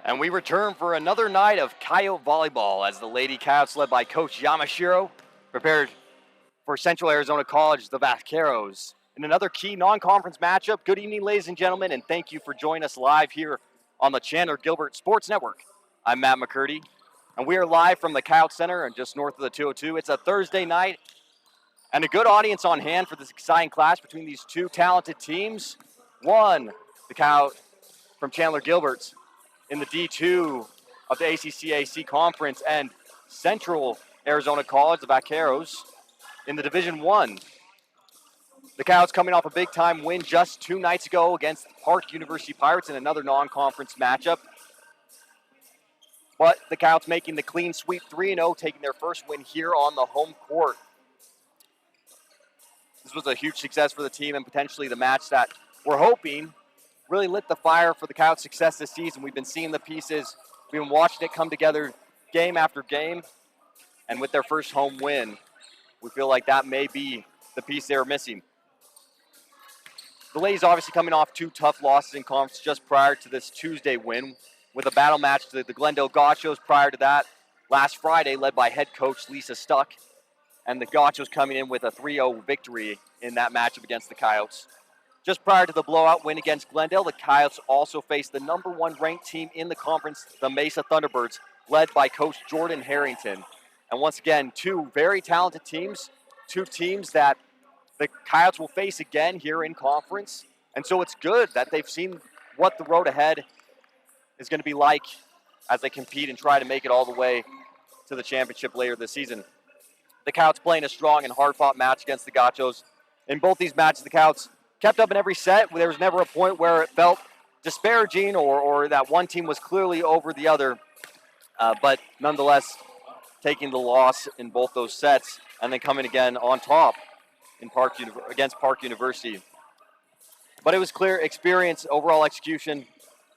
And we return for another night of Coyote Volleyball as the Lady Coyotes, led by Coach Yamashiro, prepared for Central Arizona College, the Vaqueros. In another key non-conference matchup, good evening, ladies and gentlemen, and thank you for joining us live here on the Chandler-Gilbert Sports Network. I'm Matt McCurdy, and we are live from the Coyote Center and just north of the 202. It's a Thursday night, and a good audience on hand for this exciting clash between these two talented teams. One, the Coyote from Chandler-Gilbert in the D2 of the ACCAC Conference, and Central Arizona College, the Vaqueros, in the Division I. The Coyotes coming off a big-time win just 2 nights ago against Park University Pirates in another non-conference matchup. But the Coyotes making the clean sweep 3-0, taking their first win here on the home court. This was a huge success for the team and potentially the match that we're hoping really lit the fire for the Coyotes' success this season. We've been seeing the pieces. We've been watching it come together game after game. And with their first home win, we feel like that may be the piece they were missing. The ladies obviously coming off 2 tough losses in conference just prior to this Tuesday win, with a battle match to the Glendale Gauchos prior to that last Friday, led by head coach Lisa Stuck. And the Gauchos coming in with a 3-0 victory in that matchup against the Coyotes. Just prior to the blowout win against Glendale, the Coyotes also faced the number 1 ranked team in the conference, the Mesa Thunderbirds, led by Coach Jordan Harrington. And once again, 2 very talented teams, 2 teams that the Coyotes will face again here in conference. And so it's good that they've seen what the road ahead is going to be like as they compete and try to make it all the way to the championship later this season. The Coyotes playing a strong and hard-fought match against the Gauchos. In both these matches, the Coyotes kept up in every set. There was never a point where it felt disparaging or that one team was clearly over the other. But nonetheless, taking the loss in both those sets and then coming again on top in against Park University. But it was clear experience, overall execution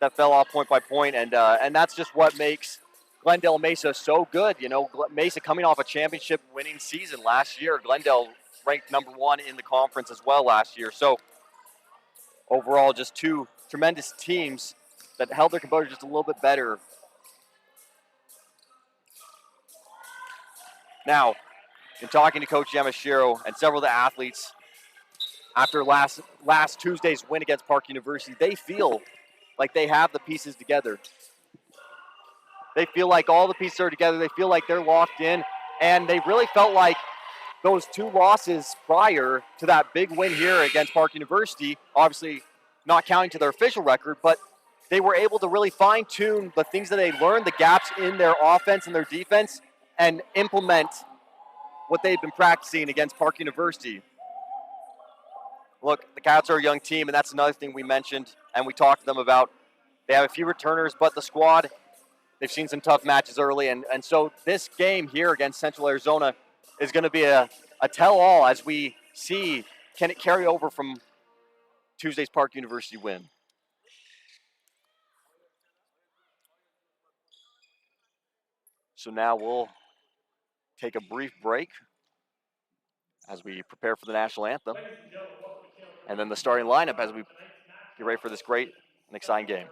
that fell off point by point, and that's just what makes Glendale Mesa so good. You know, Mesa coming off a championship winning season last year. Glendale ranked number 1 in the conference as well last year. So overall, just 2 tremendous teams that held their composure just a little bit better. Now, in talking to Coach Yamashiro and several of the athletes after last Tuesday's win against Park University, they feel like they have the pieces together. They feel like all the pieces are together. They feel like they're locked in, and they really felt like those 2 losses prior to that big win here against Park University, obviously not counting to their official record, but they were able to really fine-tune the things that they learned, the gaps in their offense and their defense, and implement what they've been practicing against Park University. Look, the Coyotes are a young team, and that's another thing we mentioned and we talked to them about. They have a few returners, but the squad, they've seen some tough matches early, and so this game here against Central Arizona is going to be a tell-all as we see, can it carry over from Tuesday's Park University win? So now we'll take a brief break as we prepare for the national anthem, and then the starting lineup as we get ready for this great and exciting game.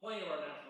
Playing of our national anthem.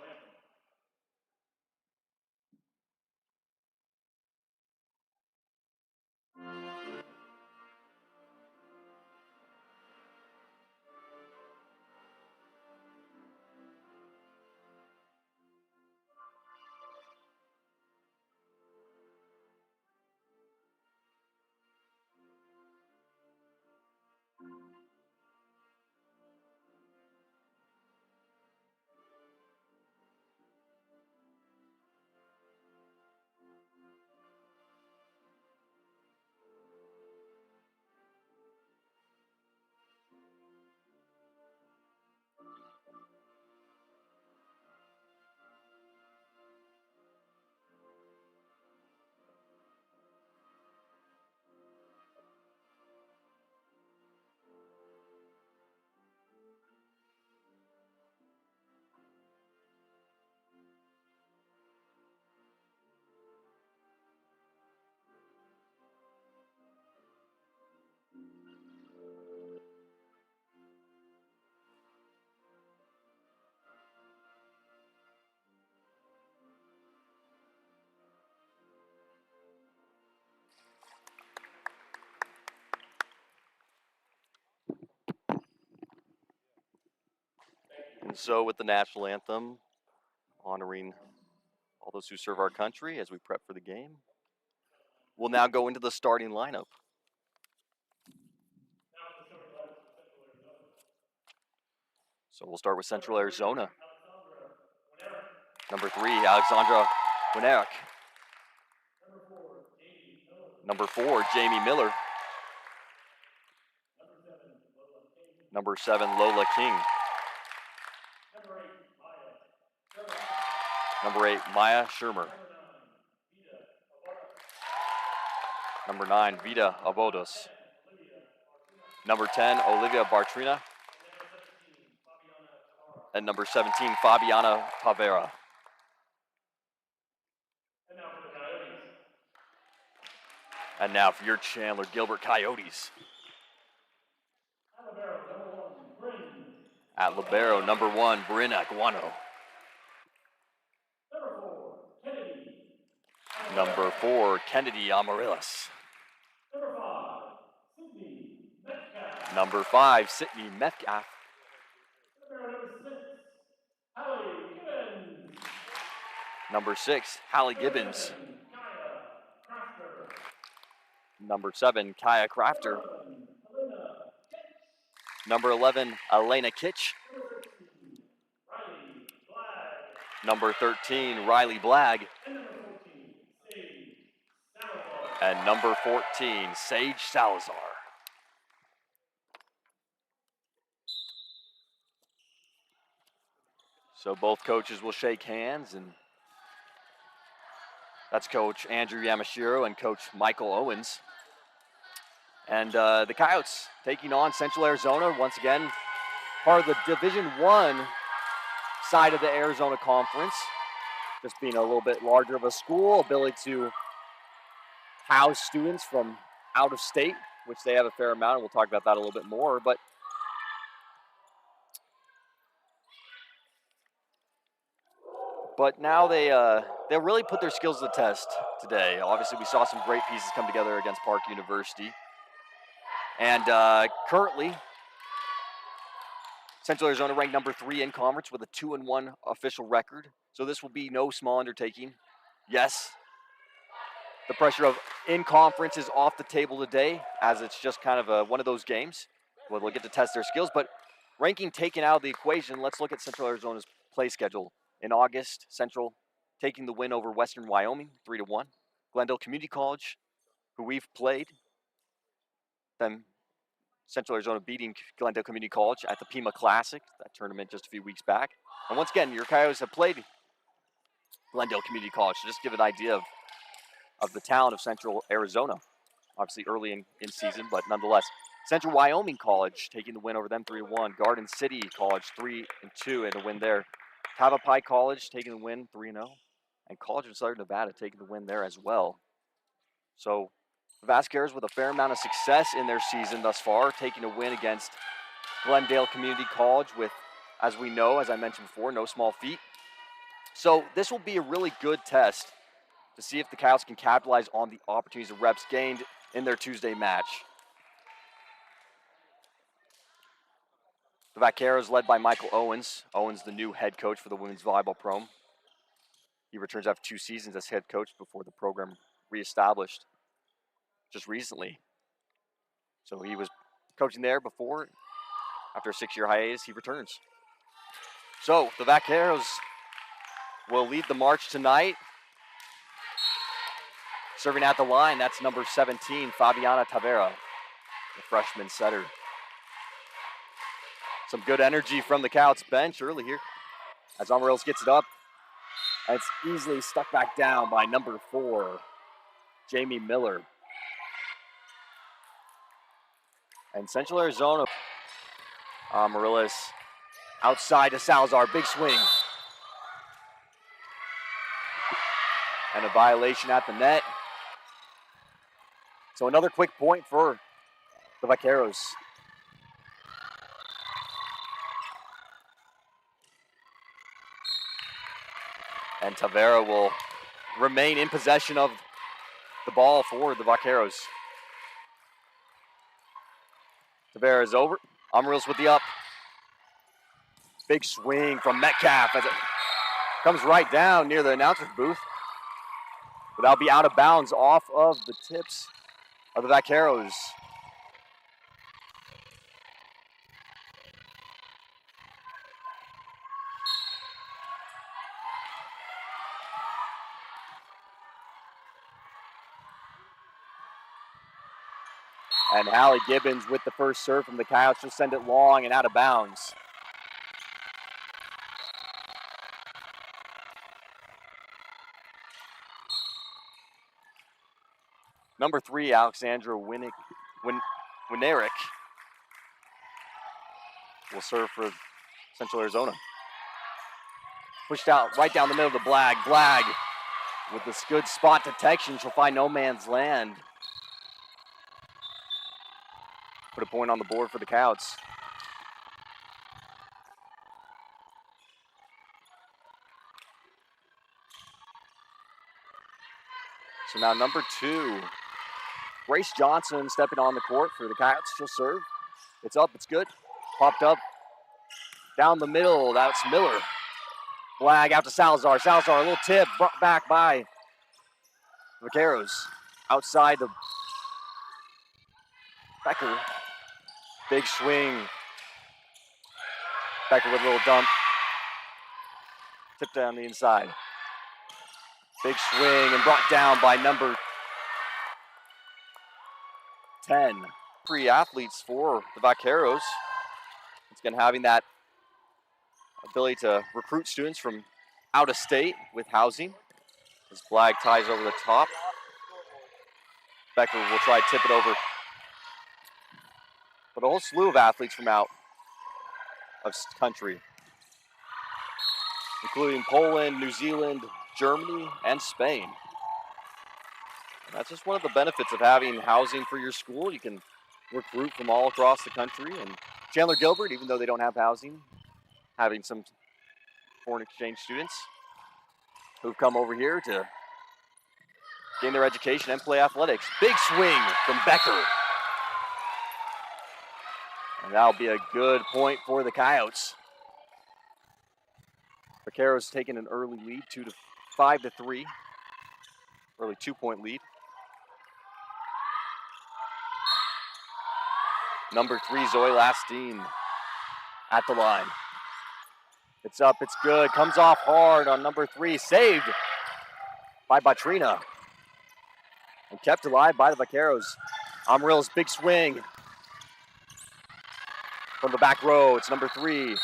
And so with the national anthem, honoring all those who serve our country as we prep for the game, we'll now go into the starting lineup. So we'll start with Central Arizona. Number 3, Alexandra Winerick. Number 4, Jamie Miller. Number 7, Lola King. Number 8, Maya Shermer. Number 9, Vida Abodos. Number 10, Olivia Bartrina. And number 17, Fabiana Tavera. And now for your Chandler-Gilbert Coyotes. At libero, number 1, Bryn Aguano. Number 4, Kennedy Amaryllis. Number 5, Sydney Metcalf. Number 6, Hallie Gibbons. Number 7, Kaya Crafter. Number 11, Elena Kitch. Number 13, Riley Blagg. And number 14, Sage Salazar. So both coaches will shake hands, and that's Coach Andrew Yamashiro and Coach Michael Owens. And the Coyotes taking on Central Arizona once again, part of the Division I side of the Arizona Conference. Just being a little bit larger of a school, ability to house students from out of state, which they have a fair amount, and we'll talk about that a little bit more. But now they'll really put their skills to the test today. Obviously, we saw some great pieces come together against Park University. And currently, Central Arizona ranked number 3 in conference with a 2-1 official record. So this will be no small undertaking. Yes, the pressure of in conference is off the table today, as it's just kind of one of those games where they'll get to test their skills. But ranking taken out of the equation, let's look at Central Arizona's play schedule. In August, Central taking the win over Western Wyoming, 3-1. Glendale Community College, who we've played. Then Central Arizona beating Glendale Community College at the Pima Classic, that tournament just a few weeks back. And once again, your Coyotes have played Glendale Community College, so just give an idea of the talent of Central Arizona. Obviously early in season, but nonetheless. Central Wyoming College taking the win over them 3-1. Garden City College 3-2 in a win there. Tavapai College taking the win 3-0. And College of Southern Nevada taking the win there as well. So the Vasqueros with a fair amount of success in their season thus far, taking a win against Glendale Community College with, as we know, as I mentioned before, no small feat. So this will be a really good test to see if the Coyotes can capitalize on the opportunities and reps gained in their Tuesday match. The Vaqueros led by Michael Owens. Owens, the new head coach for the women's volleyball program. He returns after 2 seasons as head coach before the program reestablished just recently. So he was coaching there before. After a 6-year hiatus, he returns. So the Vaqueros will lead the march tonight. Serving at the line, that's number 17, Fabiana Tavera, the freshman setter. Some good energy from the Coyotes bench early here as Amaryllis gets it up. And it's easily stuck back down by number 4, Jamie Miller. And Central Arizona, Amaryllis outside to Salazar, big swing. And a violation at the net. So another quick point for the Vaqueros. And Tavera will remain in possession of the ball for the Vaqueros. Tavera is over. Amaryllis with the up. Big swing from Metcalf as it comes right down near the announcer's booth. But that'll be out of bounds off of the tips of the Vaqueros. And Hallie Gibbons with the first serve from the Coyotes. She'll send it long and out of bounds. Number 3, Alexandra Winerick will serve for Central Arizona. Pushed out right down the middle of the Blag. Blag with this good spot detection. She'll find no man's land. Put a point on the board for the Coyotes. So now number 2, Grace Johnson stepping on the court for the Coyotes. She'll serve. It's up, it's good. Popped up down the middle. That's Miller. Flag out to Salazar. Salazar, a little tip, brought back by Vaqueros. Outside the Becker. Big swing. Becker with a little dump. Tip down the inside. Big swing and brought down by number 10. 3 athletes for the Vaqueros. It's been having that ability to recruit students from out of state with housing. As Blag ties over the top. Becker will try to tip it over. But a whole slew of athletes from out of country, including Poland, New Zealand, Germany, and Spain. That's just one of the benefits of having housing for your school. You can recruit from all across the country. And Chandler-Gilbert, even though they don't have housing, having some foreign exchange students who've come over here to gain their education and play athletics. Big swing from Becker. And that'll be a good point for the Coyotes. Vaqueros taking an early lead, 5-3. Early 2-point lead. Number 3, Zoe Lastine at the line. It's up, it's good. Comes off hard on number 3. Saved by Batrina. And kept alive by the Vaqueros. Amarillo's big swing. From the back row, it's number 3.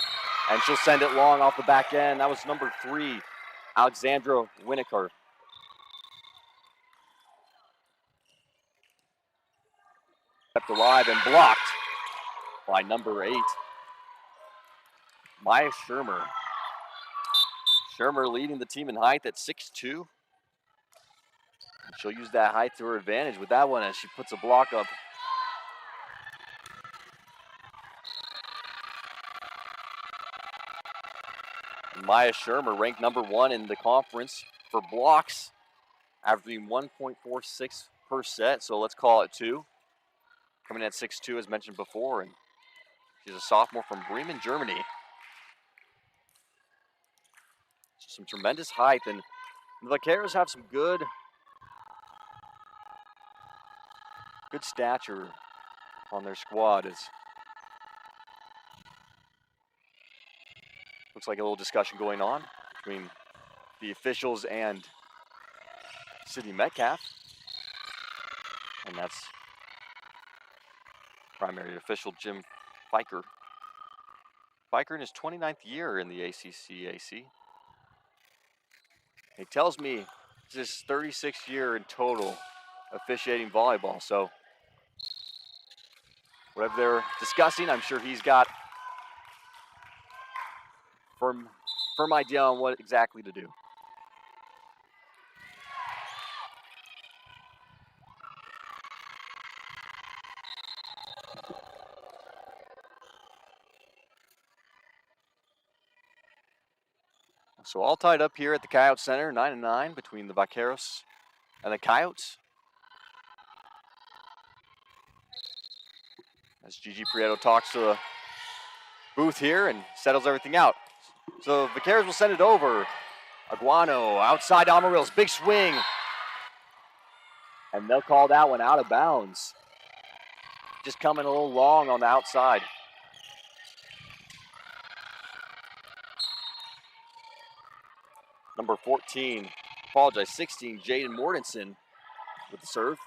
And she'll send it long off the back end. That was number 3, Alexandra Winokur. Kept alive and blocked by number 8, Maya Shermer. Shermer leading the team in height at 6'2". And she'll use that height to her advantage with that one as she puts a block up. Maya Shermer ranked number 1 in the conference for blocks, averaging 1.46 per set, so let's call it 2. Coming in at 6'2", as mentioned before, and she's a sophomore from Bremen, Germany. Some tremendous height, and the Vaqueros have some good stature on their squad. Looks like a little discussion going on between the officials and Sydney Metcalf. And that's primary official Jim Fiker. Fiker in his 29th year in the ACCAC. He tells me it's his 36th year in total officiating volleyball. So whatever they're discussing, I'm sure he's got firm idea on what exactly to do. So all tied up here at the Coyote Center, 9-9 between the Vaqueros and the Coyotes. As Gigi Prieto talks to booth here and settles everything out. So Vaqueros will send it over. Aguano outside Amarillo's big swing. And they'll call that one out of bounds. Just coming a little long on the outside. Number 14, 16, Jaden Mortensen with the serve.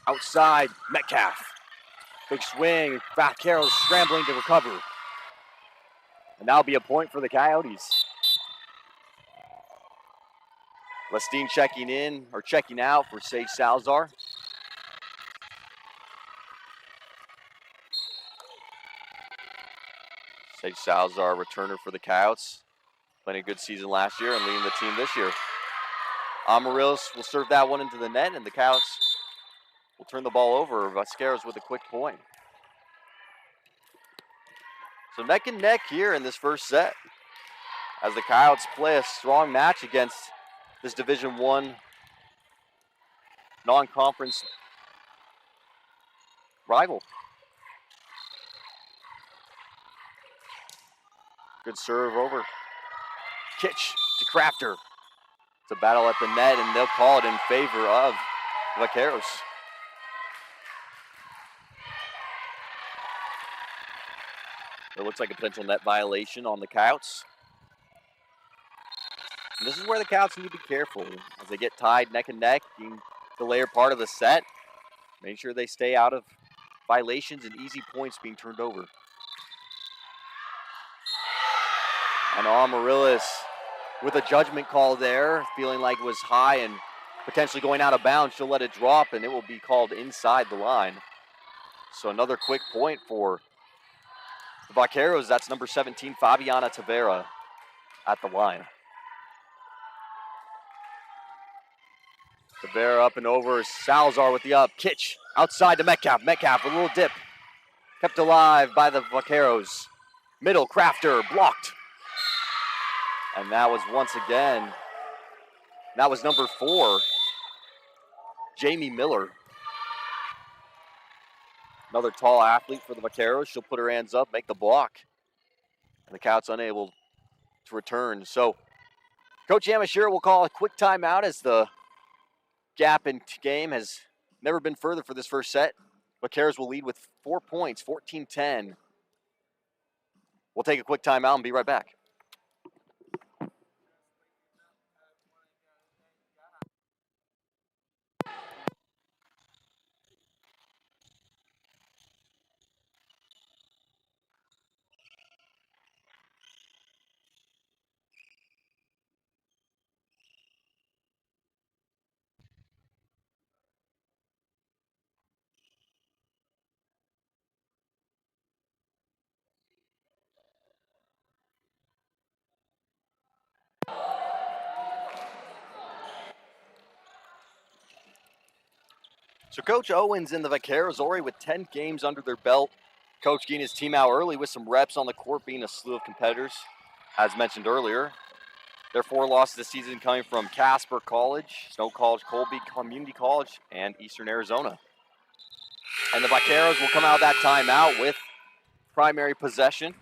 Outside, Metcalf. Big swing, Vaqueros scrambling to recover. And that'll be a point for the Coyotes. Lestine checking in, or checking out for Sage Salazar. Sage Salazar, returner for the Coyotes. Playing a good season last year and leading the team this year. Amarillos will serve that one into the net, and the Coyotes will turn the ball over. Vasqueros with a quick point. So neck and neck here in this first set as the Coyotes play a strong match against this Division I non-conference rival. Good serve over. Kitch to Crafter. It's a battle at the net, and they'll call it in favor of Vaqueros. It looks like a potential net violation on the Coyotes. And this is where the Coyotes need to be careful as they get tied neck and neck in the later part of the set. Make sure they stay out of violations and easy points being turned over. And Amaryllis with a judgment call there, feeling like it was high and potentially going out of bounds. She'll let it drop, and it will be called inside the line. So another quick point for the Vaqueros. That's number 17, Fabiana Tavera, at the line. Tavera up and over. Salazar with the up. Kitch outside to Metcalf. Metcalf with a little dip. Kept alive by the Vaqueros. Middle, Crafter, blocked. And that was once again, that was number 4, Jamie Miller. Another tall athlete for the Vaqueros. She'll put her hands up, make the block. And the Coyotes unable to return. So Coach Yamashiro will call a quick timeout as the gap in game has never been further for this first set. Vaqueros will lead with 4 points, 14-10. We'll take a quick timeout and be right back. So Coach Owens and the Vaqueros already with 10 games under their belt. Coach getting his team out early with some reps on the court, being a slew of competitors, as mentioned earlier. Their 4 losses this season coming from Casper College, Snow College, Colby Community College, and Eastern Arizona. And the Vaqueros will come out of that timeout with primary possession.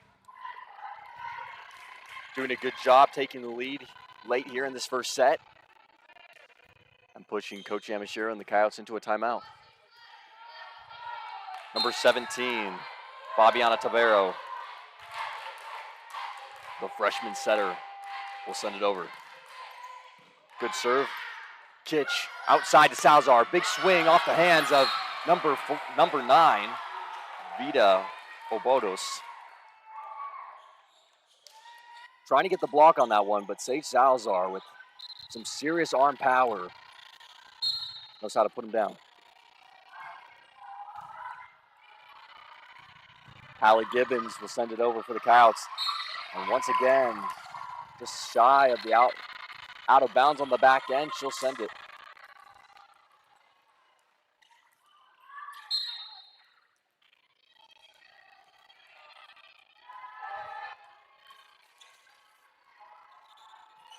Doing a good job taking the lead late here in this first set. And pushing Coach Yamashiro and the Coyotes into a timeout. Number 17, Fabiana Tavero. The freshman setter will send it over. Good serve. Kitch outside to Salazar. Big swing off the hands of number 9, Vida Obodos. Trying to get the block on that one, but Sage Salazar with some serious arm power knows how to put him down. Hallie Gibbons will send it over for the Coyotes. And once again, just shy of the out of bounds on the back end, she'll send it.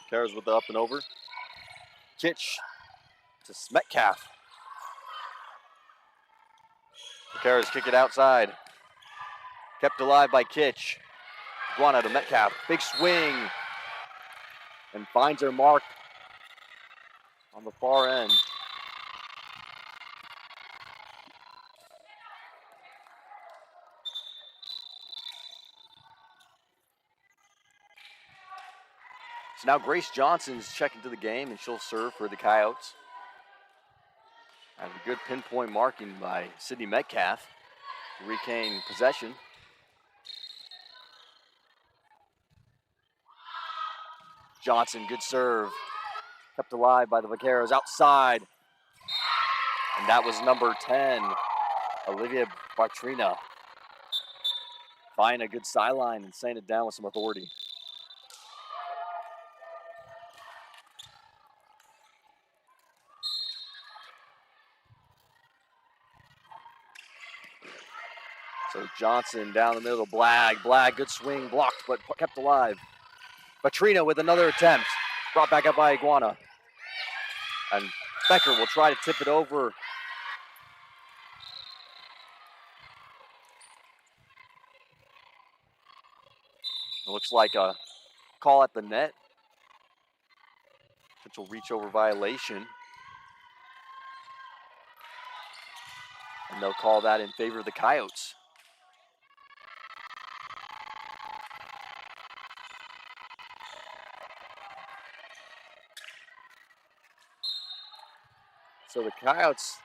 Cares with the up and over. Kitch to Metcalf. Cares kick it outside. Kept alive by Kitch. Iguana to Metcalf. Big swing. And finds her mark on the far end. So now Grace Johnson's checking to the game, and she'll serve for the Coyotes. And a good pinpoint marking by Sydney Metcalf to regain possession. Johnson, good serve. Kept alive by the Vaqueros outside. And that was number 10, Olivia Bartrina. Finding a good sideline and saying it down with some authority. So Johnson down the middle of Blagg. Blagg, good swing, blocked, but kept alive. Bartrina with another attempt. Brought back up by Iguana. And Becker will try to tip it over. It looks like a call at the net. Potential reach over violation. And they'll call that in favor of the Coyotes. So the Coyotes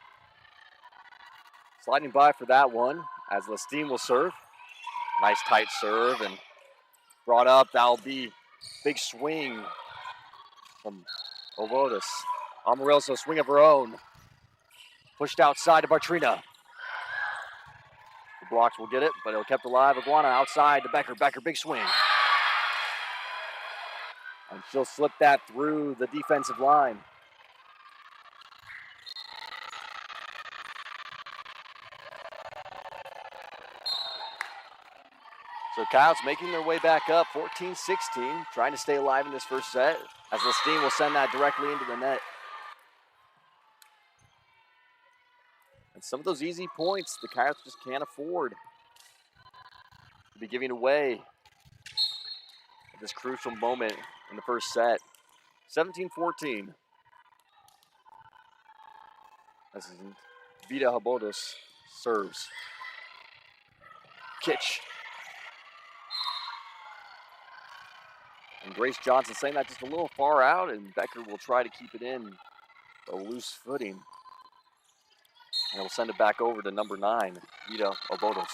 sliding by for that one as Lestine will serve. Nice tight serve and brought up. That'll be big swing from Ovotis. Amarillo swing of her own. Pushed outside to Bartrina. The blocks will get it, but it'll kept alive. Iguana outside to Becker. Becker, big swing. And she'll slip that through the defensive line. So Coyotes making their way back up, 14-16, trying to stay alive in this first set, as Lestine will send that directly into the net. And some of those easy points, the Coyotes just can't afford to be giving away at this crucial moment in the first set. 17-14. As Vida Habodos serves. Kitch. And Grace Johnson saying that just a little far out, and Becker will try to keep it in a loose footing. And we'll send it back over to number 9, Vida Obodos.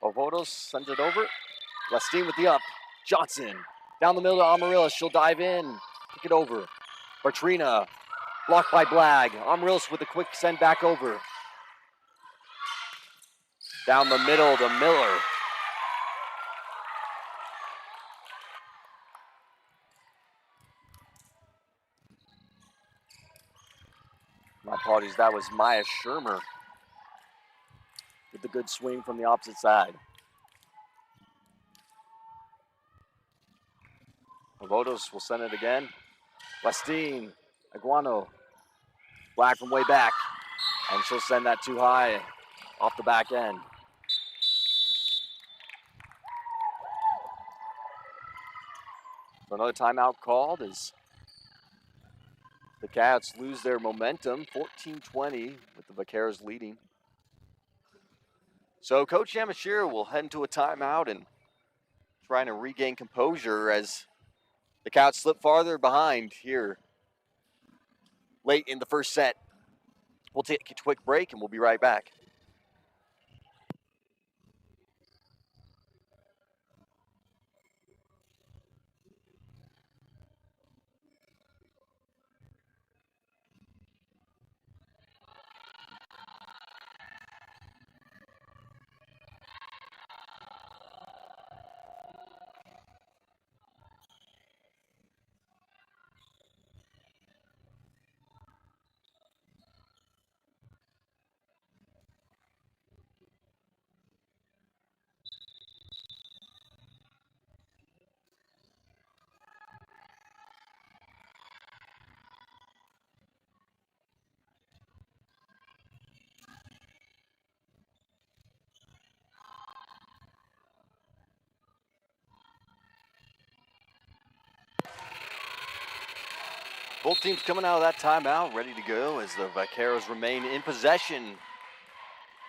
Obodos sends it over. Lestine with the up. Johnson down the middle to Amarillo. She'll dive in, kick it over. Bartrina blocked by Blagg. Amarillo with a quick send back over. Down the middle to Miller. My apologies, that was Maya Shermer with the good swing from the opposite side. Ovotos will send it again. Lestine, Iguano, Blagg from way back, and she'll send that too high off the back end. So another timeout called as the Cats lose their momentum, 14-20 with the Vaqueros leading. So Coach Yamashiro will head into a timeout and trying to regain composure as the Cats slip farther behind here late in the first set. We'll take a quick break and we'll be right back. Both teams coming out of that timeout ready to go as the Vaqueros remain in possession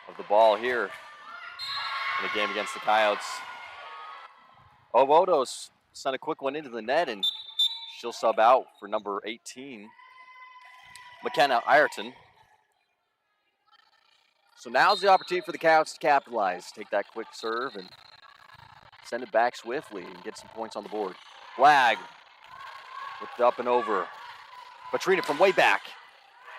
of the ball here in the game against the Coyotes. Owodos sent a quick one into the net, and she'll sub out for number 18, McKenna Ireton. So now's the opportunity for the Coyotes to capitalize. Take that quick serve and send it back swiftly and get some points on the board. Flag, whipped up and over. Patrina from way back.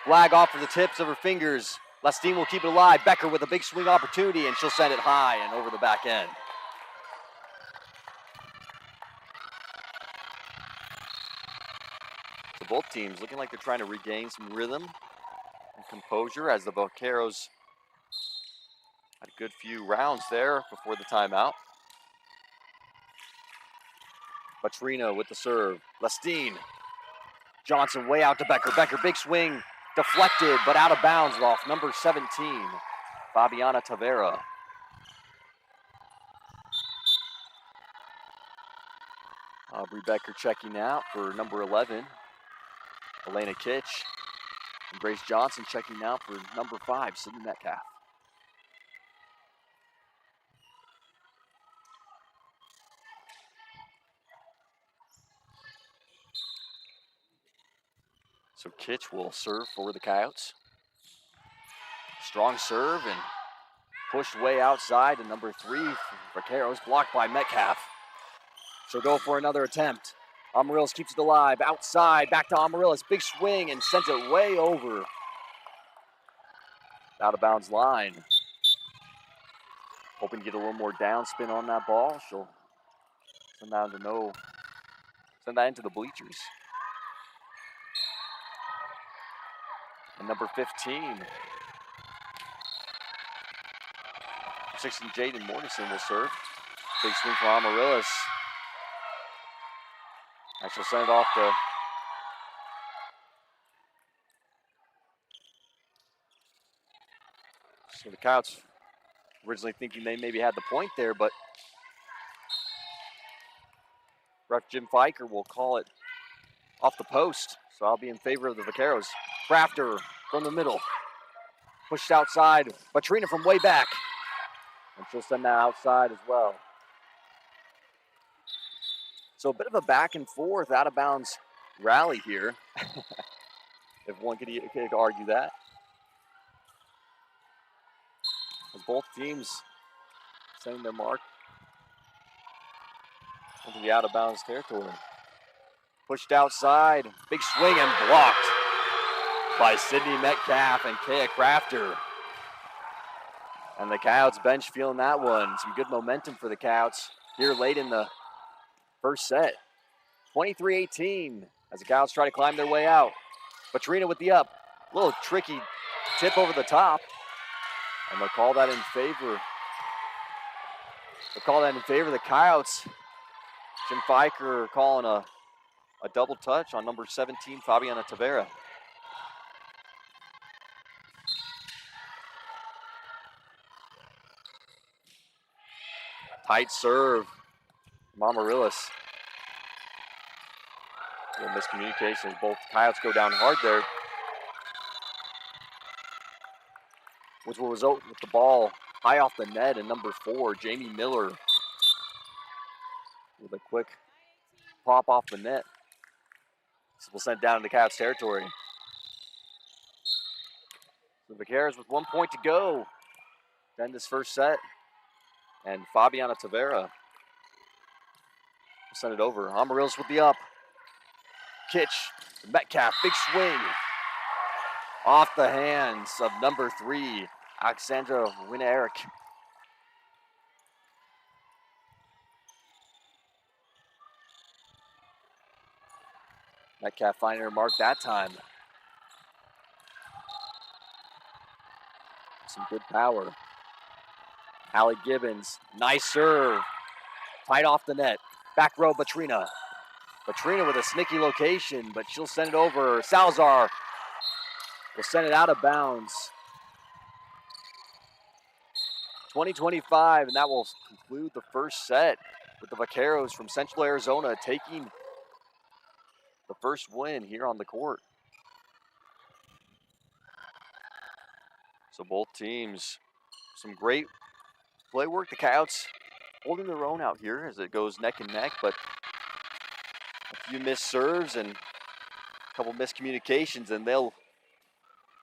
Flag off of the tips of her fingers. Lestine will keep it alive. Becker with a big swing opportunity, and she'll send it high and over the back end. So both teams looking like they're trying to regain some rhythm and composure as the Vaqueros had a good few rounds there before the timeout. Patrina with the serve. Lestine. Johnson way out to Becker. Becker, big swing, deflected, but out of bounds off number 17, Fabiana Tavera. Aubrey Becker checking out for number 11, Elena Kitch. And Grace Johnson checking out for number 5, Sydney Metcalf. So Kitch will serve for the Coyotes. Strong serve and pushed way outside to number 3, Vaqueros, blocked by Metcalf. She'll go for another attempt. Amarillas keeps it alive, outside, back to Amarillas, big swing and sends it way over. Out of bounds line. Hoping to get a little more downspin on that ball. She'll send that into the bleachers. And number 15, 16 Jaden Mortensen will serve. Big swing for Amarillas. And she'll send it off to so the Coyotes originally thinking they maybe had the point there, but ref Jim Fiker will call it off the post. So I'll be in favor of the Vaqueros. Crafter from the middle. Pushed outside. Patrina from way back. And she'll send that outside as well. So a bit of a back and forth, out of bounds rally here. If one could argue that. As both teams sending their mark into the out of bounds territory. Pushed outside, big swing and blocked by Sydney Metcalf and Kea Crafter. And the Coyotes bench feeling that one. Some good momentum for the Coyotes here late in the first set. 23-18 as the Coyotes try to climb their way out. Patrina with the up. A little tricky tip over the top. And they'll call that in favor. of the Coyotes. Jim Fiker calling a double touch on number 17, Fabiana Tavera. Tight serve from Amarillas. A little miscommunication as both Coyotes go down hard there. Which will result with the ball high off the net, and number 4, Jamie Miller, with a quick pop off the net. This will send it down into Coyotes territory. So the Vaqueros with 1 point to go to end this first set. And Fabiana Tavera will send it over. Amarillas with the up. Kitch, Metcalf, big swing. Off the hands of number 3, Alexandra Wina-Eric. Metcalf finding her mark that time. Some good power. Allie Gibbons, nice serve. Tight off the net. Back row, Patrina. Patrina with a sneaky location, but she'll send it over. Salazar will send it out of bounds. 20-25, and that will conclude the first set with the Vaqueros from Central Arizona taking the first win here on the court. So both teams, some great play work. The Coyotes holding their own out here as it goes neck and neck, but a few missed serves and a couple miscommunications, and they'll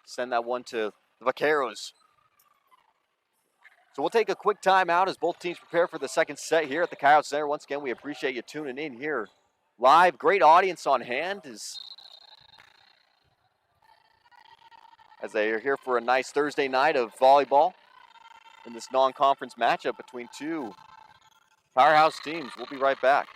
send that one to the Vaqueros. So we'll take a quick timeout as both teams prepare for the second set here at the Coyote Center. Once again, we appreciate you tuning in here live. Great audience on hand as they are here for a nice Thursday night of volleyball in this non-conference matchup between two powerhouse teams. We'll be right back.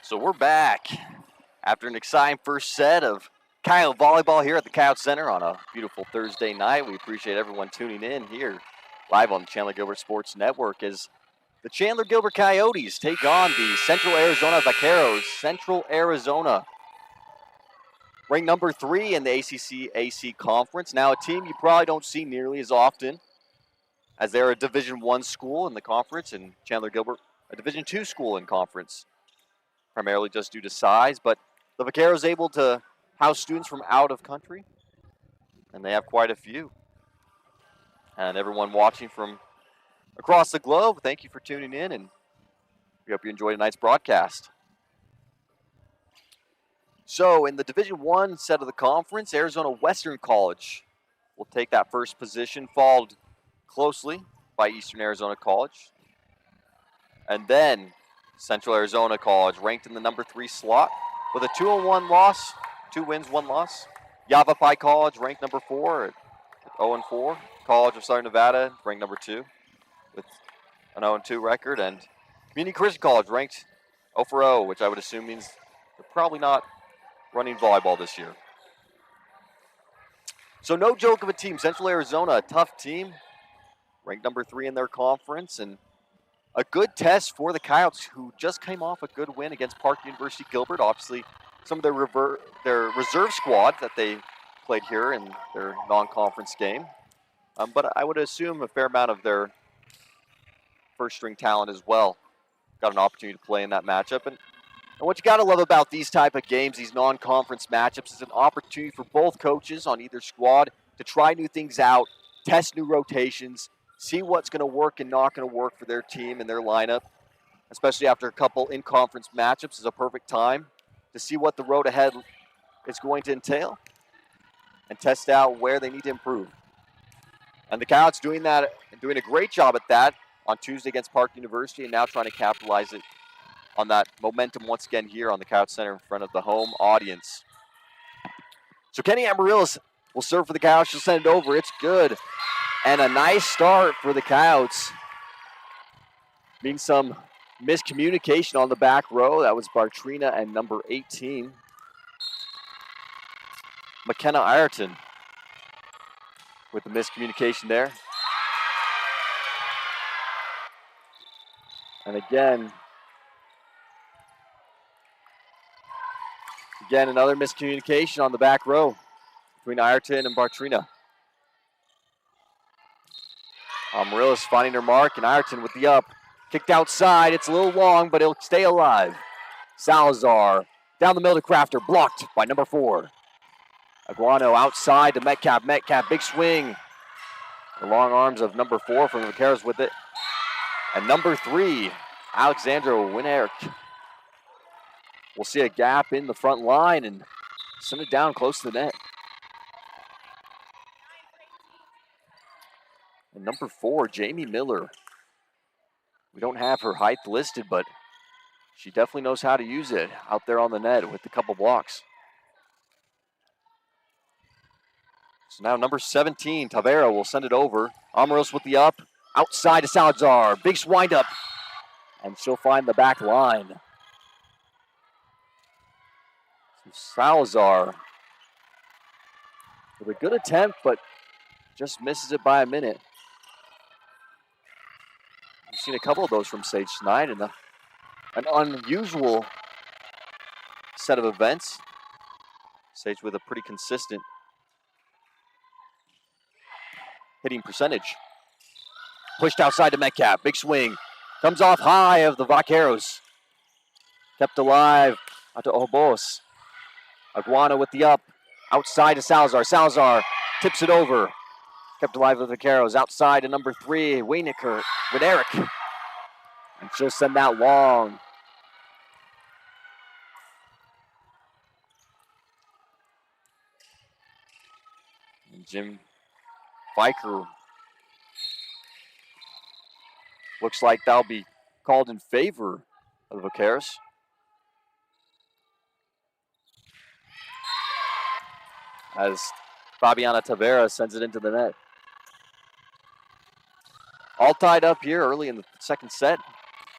So we're back after an exciting first set of Coyote volleyball here at the Coyote Center on a beautiful Thursday night. We appreciate everyone tuning in here live on the Chandler-Gilbert Sports Network as the Chandler-Gilbert Coyotes take on the Central Arizona Vaqueros. Central Arizona ranked number 3 in the ACC/AC Conference. Now a team you probably don't see nearly as often as they're a Division I school in the conference, and Chandler-Gilbert a Division II school in conference, primarily just due to size. But the Vaqueros able to house students from out of country, and they have quite a few. And everyone watching from across the globe, thank you for tuning in, and we hope you enjoyed tonight's broadcast. So in the Division I set of the conference, Arizona Western College will take that first position, followed closely by Eastern Arizona College. And then Central Arizona College, ranked in the number 3 slot with a 2-1 loss, 2 wins, 1 loss. Yavapai College, ranked number 4 at 0-4. College of Southern Nevada, ranked number 2 with an 0-2 record. And Community Christian College, ranked 0-0, which I would assume means they're probably not running volleyball this year. So no joke of a team. Central Arizona, a tough team, ranked number 3 in their conference, and a good test for the Coyotes, who just came off a good win against Park University Gilbert. Obviously, some of their reserve squad that they played here in their non-conference game. But I would assume a fair amount of their first-string talent as well got an opportunity to play in that matchup. And what you got to love about these type of games, these non-conference matchups, is an opportunity for both coaches on either squad to try new things out, test new rotations, see what's going to work and not going to work for their team and their lineup, especially after a couple in-conference matchups, is a perfect time to see what the road ahead is going to entail and test out where they need to improve. And the Coyotes doing that, and doing a great job at that on Tuesday against Park University, and now trying to capitalize it on that momentum once again here on the Coyote Center in front of the home audience. So Kenny Amaryllis will serve for the Coyotes. She'll send it over. It's good. And a nice start for the Coyotes. Being some miscommunication on the back row. That was Bartrina and number 18, McKenna Ireton, with the miscommunication there. And again, another miscommunication on the back row between Ireton and Bartrina. Amaryllis finding her mark, and Ireton with the up. Kicked outside. It's a little long, but it'll stay alive. Salazar down the middle to Crafter, blocked by number 4. Aguano outside to Metcalf. Metcalf, big swing. The long arms of number 4 from the Vaqueros with it. And number 3, Alexandra Winerick. We'll see a gap in the front line and send it down close to the net. And number 4, Jamie Miller. We don't have her height listed, but she definitely knows how to use it out there on the net with a couple blocks. So now number 17, Tavera, will send it over. Amaryllis with the up. Outside to Salazar. Big wind up. And she'll find the back line. So Salazar with a good attempt, but just misses it by a minute. We've seen a couple of those from Sage tonight, and an unusual set of events. Sage with a pretty consistent hitting percentage. Pushed outside to Metcalf. Big swing. Comes off high of the Vaqueros. Kept alive out to Obos. Aguana with the up. Outside to Salazar. Salazar tips it over. Kept alive with the Vaqueros. Outside to number 3, Waynicker with Eric. And she'll send that long. And Jim Viker, looks like that'll be called in favor of the Vaqueros. As Fabiana Tavera sends it into the net. All tied up here early in the second set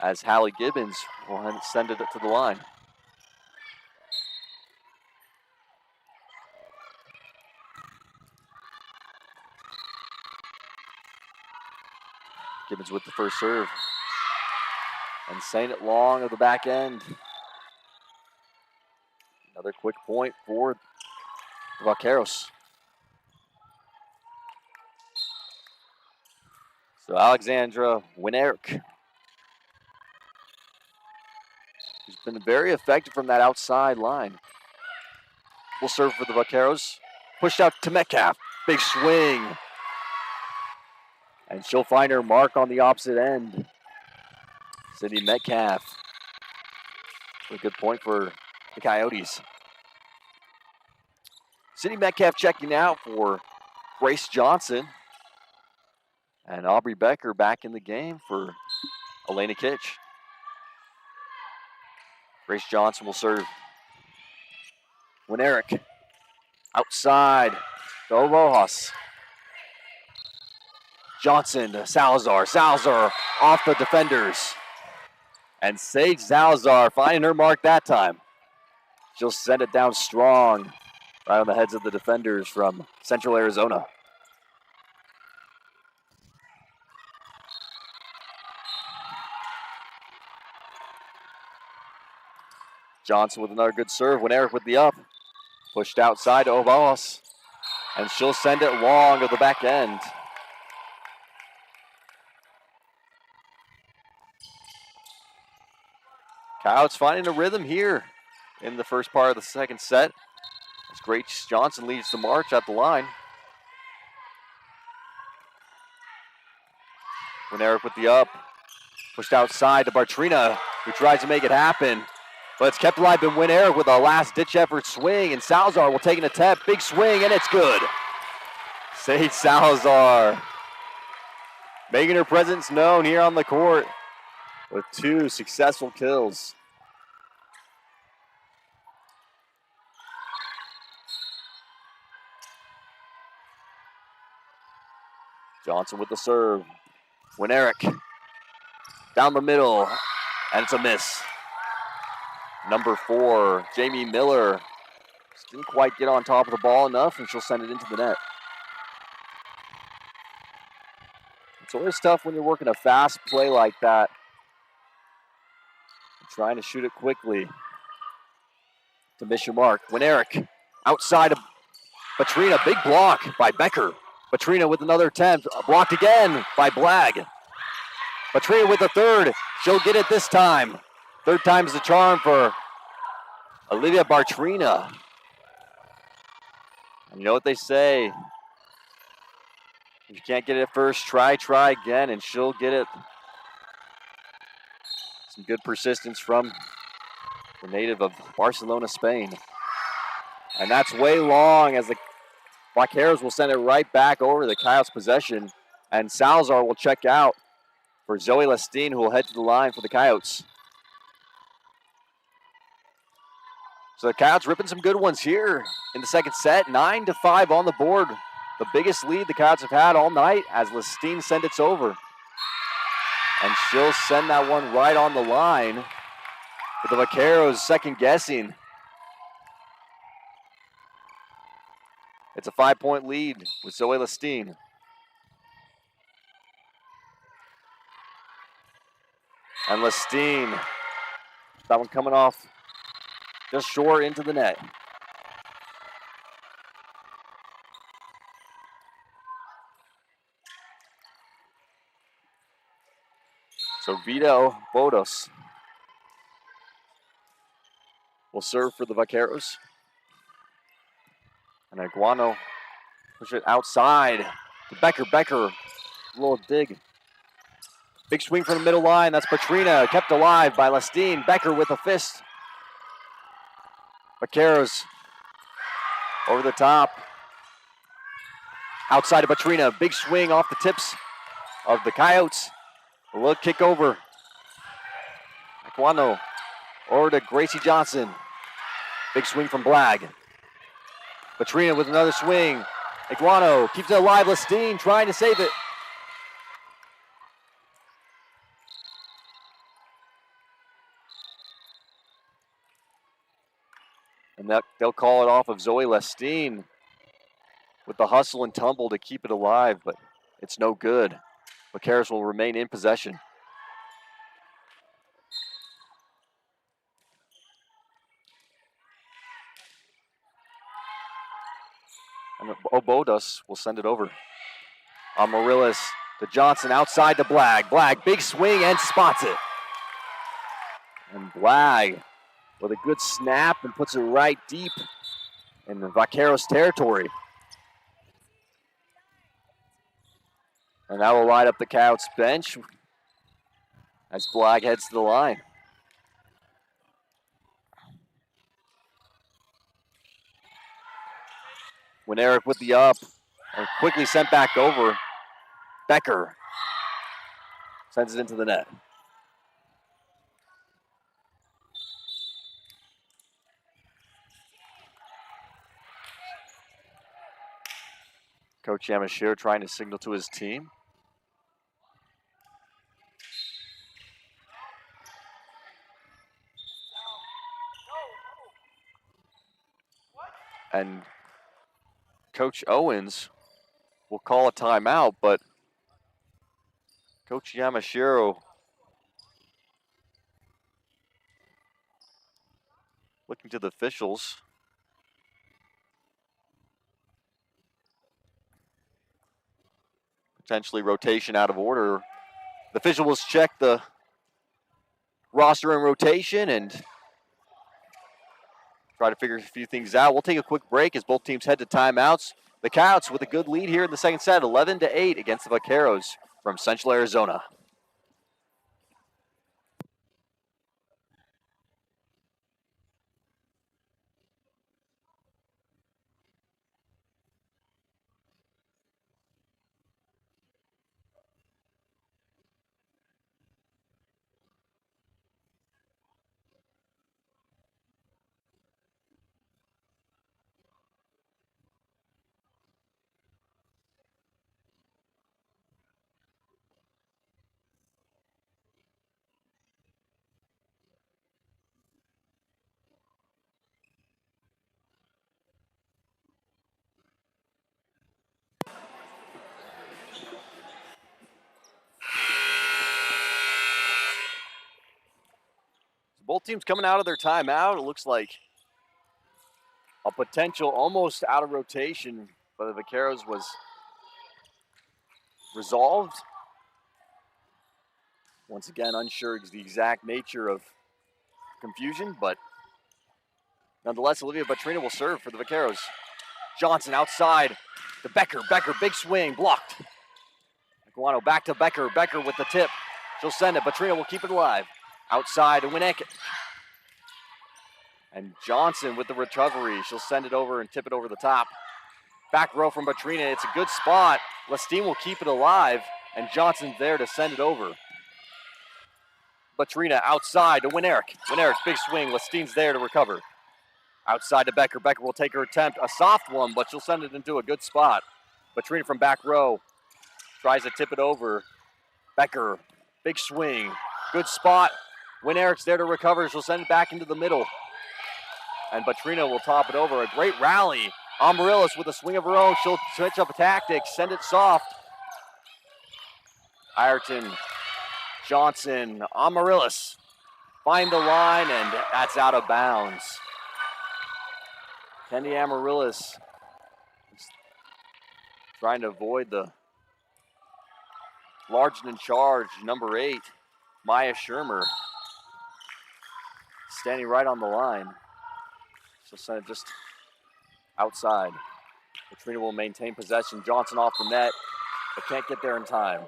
as Hallie Gibbons will send it to the line. Gibbons with the first serve. And sending it long of the back end. Another quick point for the Vaqueros. So Alexandra Winerick, who's been very effective from that outside line, will serve for the Vaqueros. Pushed out to Metcalf. Big swing. And she'll find her mark on the opposite end. Sydney Metcalf. A good point for the Coyotes. Sydney Metcalf checking out for Grace Johnson. And Aubrey Becker back in the game for Elena Kitch. Grace Johnson will serve. Winerick outside to Rojas. Johnson to Salazar. Salazar off the defenders. And Sage Salazar finding her mark that time. She'll send it down strong right on the heads of the defenders from Central Arizona. Johnson with another good serve. Winerick with the up. Pushed outside to Obalas. And she'll send it long to the back end. Coyotes finding a rhythm here in the first part of the second set. As Grace Johnson leads the march at the line. Winerick with the up. Pushed outside to Bartrina, who tries to make it happen. But it's kept alive by Winerick with a last-ditch effort swing. And Salazar will take an attempt. Big swing, and it's good. Sage Salazar making her presence known here on the court with 2 successful kills Johnson with the serve. Winerick down the middle, and it's a miss. Number 4, Jamie Miller, just didn't quite get on top of the ball enough, and she'll send it into the net. It's always tough when you're working a fast play like that. Trying to shoot it quickly to miss your mark. Winerick outside of Batrina, big block by Becker. Batrina with another attempt, blocked again by Blagg. Batrina with the third, she'll get it this time. Third time's the charm for Olivia Bartrina. And you know what they say, if you can't get it at first, try again, and she'll get it. Some good persistence from the native of Barcelona, Spain. And that's way long, as the Vaqueros will send it right back over the Coyotes' possession, and Salazar will check out for Zoe Lestine, who will head to the line for the Coyotes. So the Coyotes ripping some good ones here in the second set. 9-5 on the board. The biggest lead the Coyotes have had all night as Lestine sends it over. And she'll send that one right on the line with the Vaqueros second guessing. It's a 5-point lead with Zoe Lestine. And Lestine, that one coming off just short into the net. So Vito Bodos will serve for the Vaqueros. And Iguano push it outside to Becker. Becker, a little dig. Big swing from the middle line. That's Batrina, kept alive by Lestine. Becker with a fist. Vaqueros over the top. Outside of Batrina. Big swing off the tips of the Coyotes. A little kick over. Iguano over to Gracie Johnson. Big swing from Blagg. Batrina with another swing. Iguano keeps it alive. Lestine trying to save it. And they'll call it off of Zoe Lestine with the hustle and tumble to keep it alive, but it's no good. Vaqueros will remain in possession. And Obodas will send it over. Amaryllis to Johnson, outside to Blagg. Blagg, big swing and spots it. And Blagg with a good snap and puts it right deep in the Vaqueros territory. And that will light up the Coyotes bench as Blagg heads to the line. When Eric with the up and quickly sent back over, Becker sends it into the net. Coach Yamashiro trying to signal to his team. And Coach Owens will call a timeout, but Coach Yamashiro looking to the officials. Potentially rotation out of order. The official will check the roster in rotation and try to figure a few things out. We'll take a quick break as both teams head to timeouts. The Coyotes with a good lead here in the second set, 11-8 against the Vaqueros from Central Arizona. Both teams coming out of their timeout. It looks like a potential almost out of rotation by the Vaqueros was resolved. Once again, unsure of the exact nature of confusion, but nonetheless, Olivia Batrina will serve for the Vaqueros. Johnson outside to Becker. Becker, big swing, blocked. Iguano back to Becker. Becker with the tip. She'll send it. Batrina will keep it alive. Outside to Winnick. And Johnson with the recovery. She'll send it over and tip it over the top. Back row from Batrina. It's a good spot. Lestine will keep it alive, and Johnson's there to send it over. Batrina outside to Winerick. Winerick, big swing. Lestine's there to recover. Outside to Becker. Becker will take her attempt. A soft one, but she'll send it into a good spot. Batrina from back row tries to tip it over. Becker, big swing. Good spot. Winerick's there to recover. She'll send it back into the middle. And Batrina will top it over. A great rally. Amaryllis with a swing of her own. She'll switch up a tactic, send it soft. Ireton, Johnson, Amaryllis find the line, and that's out of bounds. Kendi Amaryllis trying to avoid the large in charge, number 8, Maya Shermer, standing right on the line. She'll send it just outside. Batrina will maintain possession. Johnson off the net, but can't get there in time.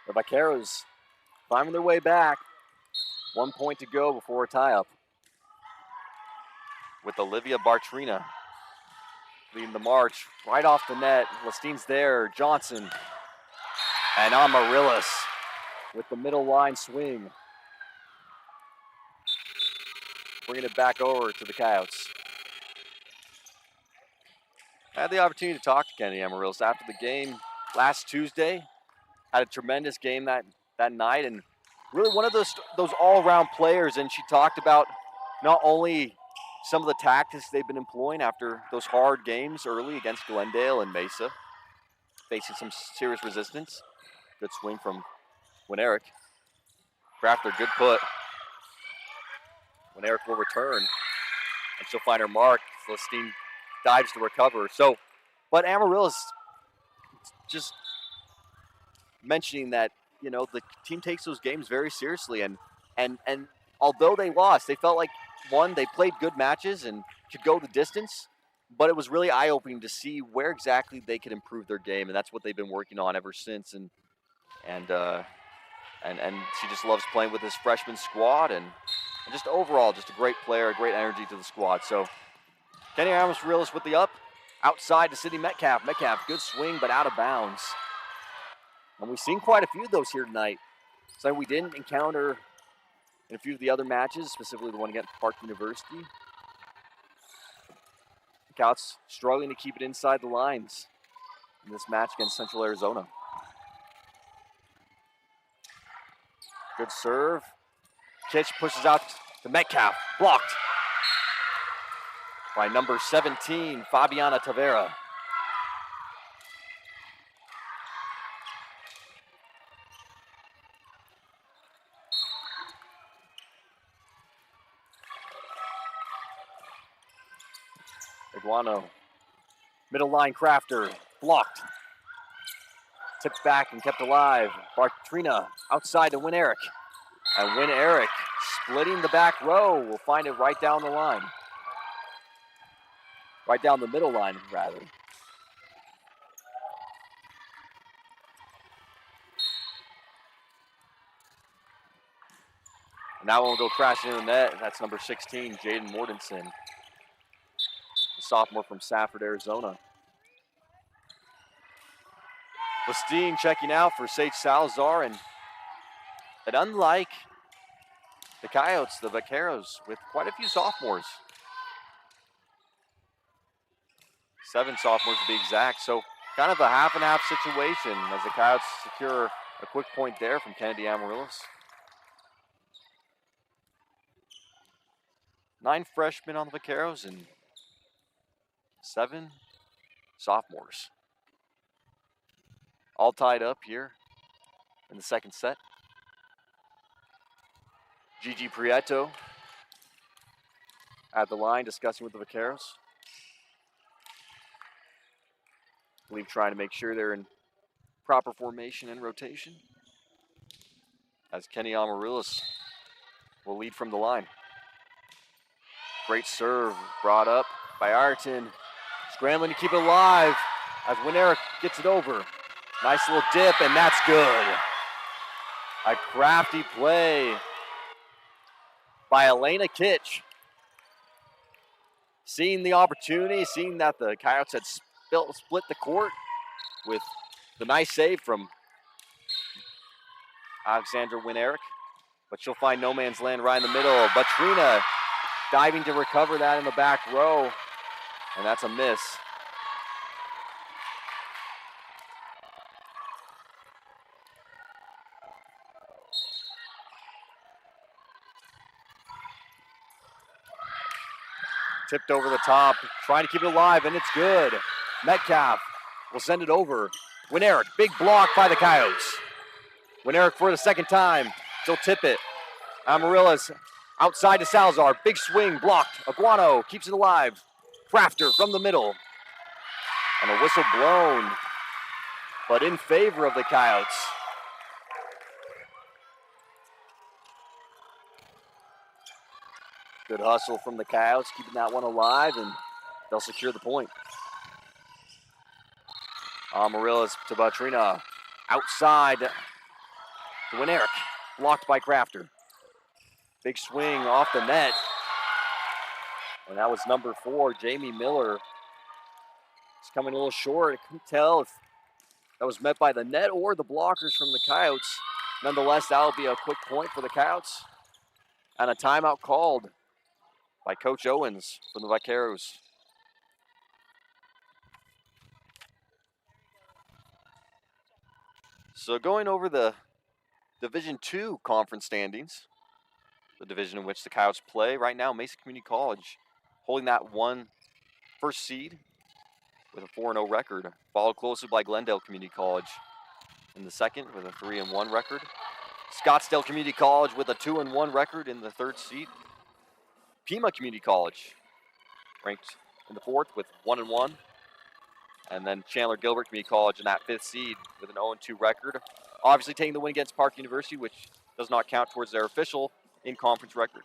The Vaqueros climbing their way back. 1 point to go before a tie-up. With Olivia Batrina leading the march right off the net. Lestine's there. Johnson and Amaryllis with the middle line swing. Bringing it back over to the Coyotes. I had the opportunity to talk to Kendi Amaryllis after the game last Tuesday. Had a tremendous game that night, and really one of those all-around players. And she talked about not only some of the tactics they've been employing after those hard games early against Glendale and Mesa, facing some serious resistance. Good swing from Winerick. Crafter, good put. Winerick will return, and she'll find her mark. Celestine dives to recover. But Amaryllis just mentioning that, the team takes those games very seriously, and although they lost, they felt like, one, they played good matches and could go the distance, but it was really eye-opening to see where exactly they could improve their game, and that's what they've been working on ever since. And she just loves playing with this freshman squad, and just overall, just a great player, great energy to the squad. So Kendi Amaryllis with the up, outside to Sydney Metcalf. Metcalf, good swing, but out of bounds. And we've seen quite a few of those here tonight. So we didn't encounter in a few of the other matches, specifically the one against Park University. The Coyotes struggling to keep it inside the lines in this match against Central Arizona. Good serve. Kitch pushes out to Metcalf. Blocked by number 17, Fabiana Tavera. Iguano, middle line Crafter, blocked. Tipped back and kept alive. Batrina outside to Winerick. And Winerick, splitting the back row, will find it right down the line. Right down the middle line, rather. And that one will go crashing in the net. That's number 16, Jaden Mortensen. The sophomore from Safford, Arizona. Lestine checking out for Sage Salazar, and unlike the Coyotes, the Vaqueros with quite a few sophomores. 7 sophomores to be exact, so kind of a half and half situation as the Coyotes secure a quick point there from Kendi Amaryllis. 9 freshmen on the Vaqueros and 7 sophomores. All tied up here in the second set. Gigi Prieto at the line discussing with the Vaqueros. I believe trying to make sure they're in proper formation and rotation. As Kenny Amaryllis will lead from the line. Great serve brought up by Ireton. Scrambling to keep it alive as Winerick gets it over. Nice little dip, and that's good. A crafty play by Elena Kitch. Seeing the opportunity, seeing that the Coyotes had split the court with the nice save from Alexandra Winerick. But she'll find no man's land right in the middle. Batrina diving to recover that in the back row, and that's a miss. Tipped over the top, trying to keep it alive, and it's good. Metcalf will send it over. Winerick, big block by the Coyotes. Winerick for the second time, she'll tip it. Amaryllis outside to Salazar, big swing, blocked. Aguano keeps it alive. Crafter from the middle. And a whistle blown, but in favor of the Coyotes. Good hustle from the Coyotes, keeping that one alive, and they'll secure the point. Amaryllis to Batrina. Outside to Winerick. Blocked by Crafter. Big swing off the net. And that was number 4, Jamie Miller. It's coming a little short. I couldn't tell if that was met by the net or the blockers from the Coyotes. Nonetheless, that'll be a quick point for the Coyotes. And a timeout called by Coach Owens from the Vaqueros. So going over the Division II conference standings, the division in which the Coyotes play right now, Mesa Community College holding that first seed with a 4-0 record, followed closely by Glendale Community College in the second with a 3-1 record. Scottsdale Community College with a 2-1 record in the third seed. Pima Community College ranked in the fourth with 1-1. And then Chandler-Gilbert Community College in that fifth seed with an 0-2 record. Obviously taking the win against Park University, which does not count towards their official in-conference record.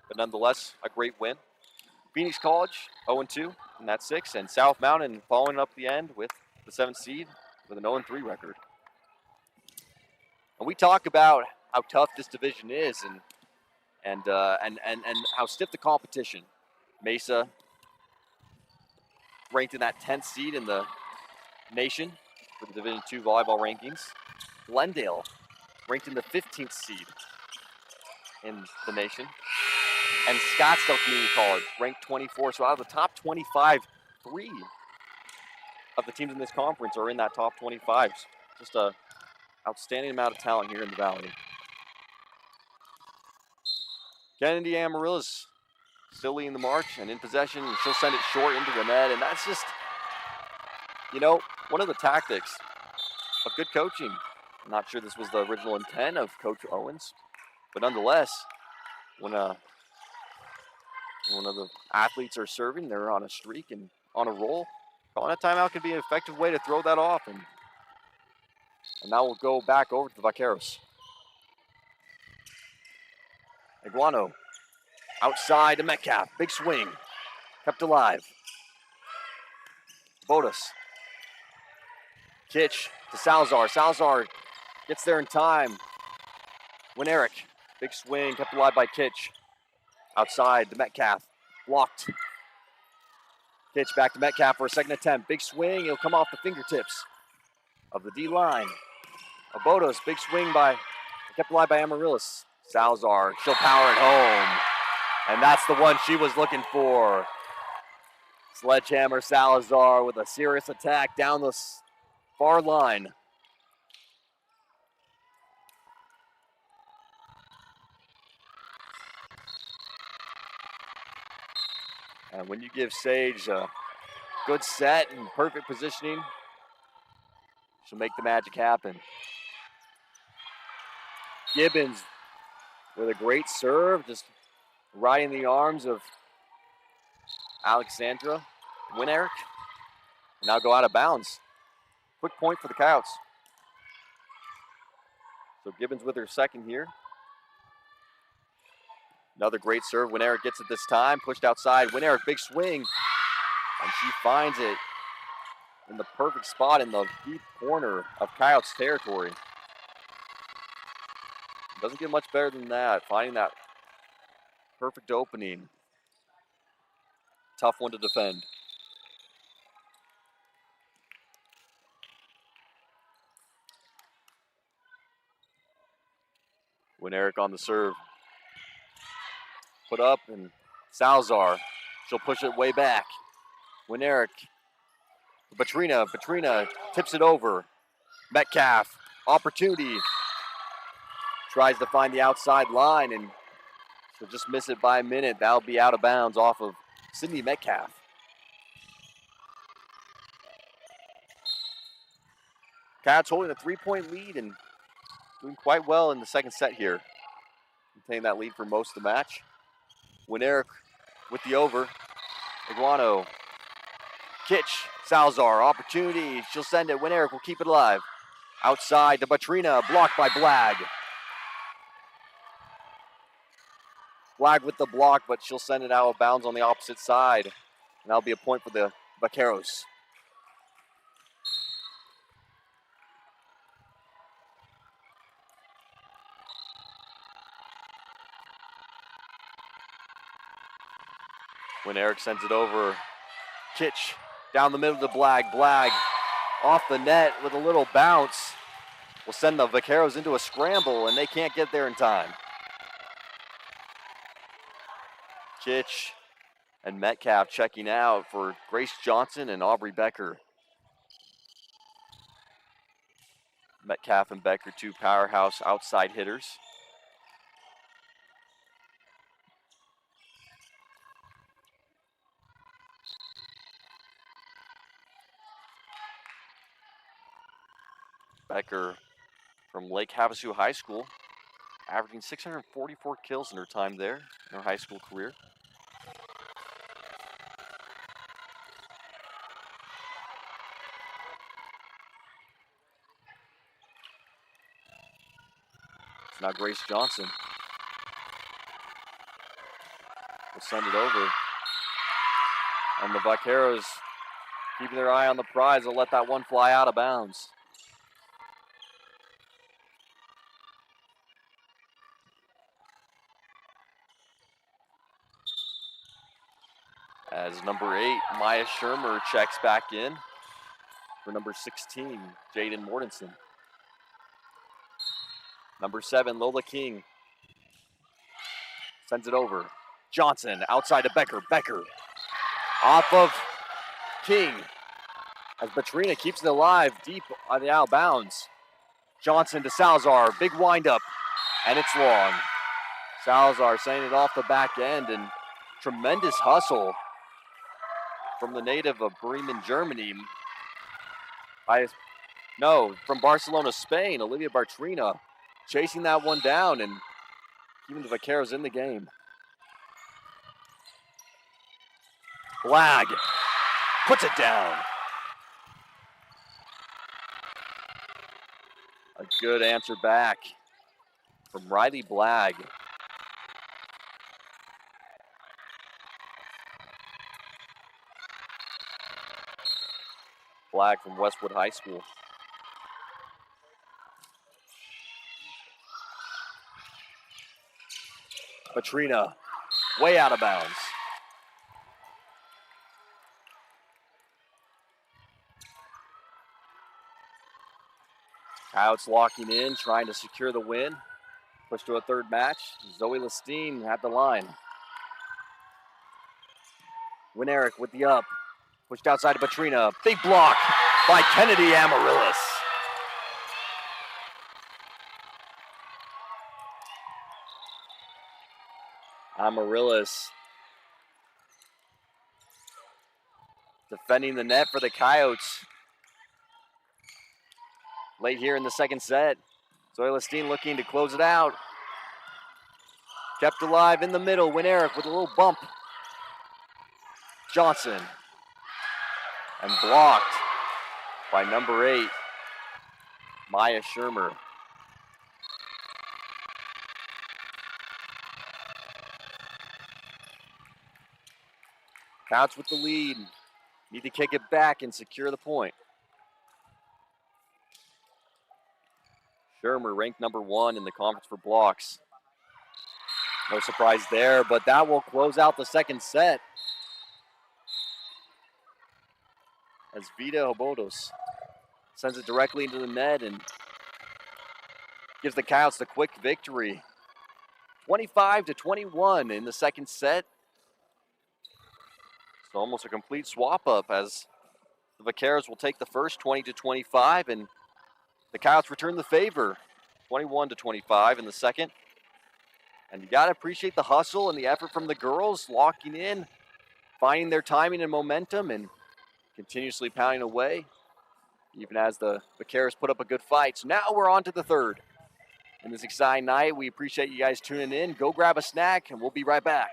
But nonetheless, a great win. Phoenix College, 0-2 in that sixth. And South Mountain following up the end with the seventh seed with an 0-3 record. And we talk about how tough this division is and how stiff the competition. Mesa ranked in that 10th seed in the nation for the Division II volleyball rankings. Glendale ranked in the 15th seed in the nation. And Scottsdale Community College ranked 24. So out of the top 25, 3 of the teams in this conference are in that top 25. Just a outstanding amount of talent here in the Valley. Kennedy Amaryllis still leading the march and in possession, and she'll send it short into the net. And that's just, one of the tactics of good coaching. I'm not sure this was the original intent of Coach Owens, but nonetheless, when one of the athletes are serving, they're on a streak and on a roll, calling a timeout can be an effective way to throw that off. And now we'll go back over to the Vaqueros. Iguano outside to Metcalf. Big swing. Kept alive. Bodas. Kitch to Salazar. Salazar gets there in time. Winerick. Big swing. Kept alive by Kitch. Outside to Metcalf. Blocked. Kitch back to Metcalf for a second attempt. Big swing. He'll come off the fingertips of the D line. Bodas. Big swing kept alive by Amaryllis. Salazar. She'll power it home. And that's the one she was looking for. Sledgehammer Salazar with a serious attack down the far line. And when you give Sage a good set and perfect positioning, she'll make the magic happen. Gibbons with a great serve, just right in the arms of Alexandra Winerick. Now go out of bounds. Quick point for the Coyotes. So Gibbons with her second here. Another great serve. Winerick gets it this time. Pushed outside. Winerick, big swing. And she finds it in the perfect spot in the deep corner of Coyotes territory. Doesn't get much better than that. Finding that perfect opening. Tough one to defend. Winerick on the serve. Put up, and Salazar. She'll push it way back. Winerick. Batrina tips it over. Metcalf, opportunity. Tries to find the outside line, and she'll just miss it by a minute. That'll be out of bounds off of Sydney Metcalf. Cats holding a 3-point lead and doing quite well in the second set here. Maintaining that lead for most of the match. Winerick with the over. Iguano. Kitch, Salazar, opportunity. She'll send it. Winerick will keep it alive. Outside to Batrina, blocked by Blagg. Blagg with the block, but she'll send it out of bounds on the opposite side. And that'll be a point for the Vaqueros. When Eric sends it over, Kitch down the middle to Blagg. Blagg off the net with a little bounce. Will send the Vaqueros into a scramble, and they can't get there in time. Kitch and Metcalf checking out for Grace Johnson and Aubrey Becker. Metcalf and Becker, two powerhouse outside hitters. Becker from Lake Havasu High School, averaging 644 kills in her time there in her high school career. It's now Grace Johnson. Will send it over. And the Vaqueros, keeping their eye on the prize, will let that one fly out of bounds. As number 8, Maya Shermer checks back in for number 16, Jaden Mortensen. Number 7, Lola King sends it over. Johnson outside to Becker. Becker off of King as Batrina keeps it alive deep on the out of bounds. Johnson to Salazar, big windup, and it's long. Salazar sending it off the back end, and tremendous hustle from the native of Bremen, Germany. From Barcelona, Spain, Olivia Bartrina chasing that one down and keeping the Vaqueros in the game. Blagg puts it down. A good answer back from Riley Blagg. Blagg from Westwood High School. Batrina, way out of bounds. Coyotes locking in, trying to secure the win. Push to a third match. Zoe Lestine at the line. Winerick with the up. Pushed outside to Batrina. Big block by Kennedy Amaryllis. Amaryllis defending the net for the Coyotes. Late here in the second set. Zoe Lestine looking to close it out. Kept alive in the middle. Win Eric with a little bump. Johnson. And blocked by number 8, Maya Shermer. Counts with the lead. Need to kick it back and secure the point. Shermer ranked number 1 in the conference for blocks. No surprise there, but that will close out the second set. As Vida Hobotos sends it directly into the net and gives the Coyotes the quick victory. 25-21 in the second set. So almost a complete swap up as the Vaqueros will take the first 20-25 and the Coyotes return the favor 21-25 in the second. And you got to appreciate the hustle and the effort from the girls, locking in, finding their timing and momentum, and continuously pounding away, even as the Vaqueros put up a good fight. So now we're on to the third. In this exciting night, we appreciate you guys tuning in. Go grab a snack, and we'll be right back.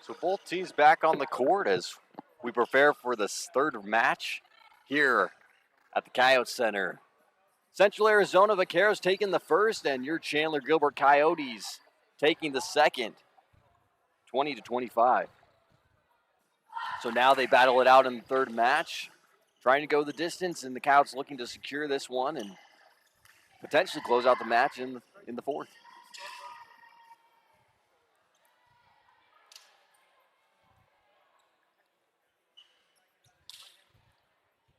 So both teams back on the court as we prepare for this third match here at the Coyote Center. Central Arizona Vaqueros taking the first, and your Chandler-Gilbert Coyotes taking the second, 20-25. So now they battle it out in the third match, trying to go the distance, and the Coyotes looking to secure this one and potentially close out the match in the fourth.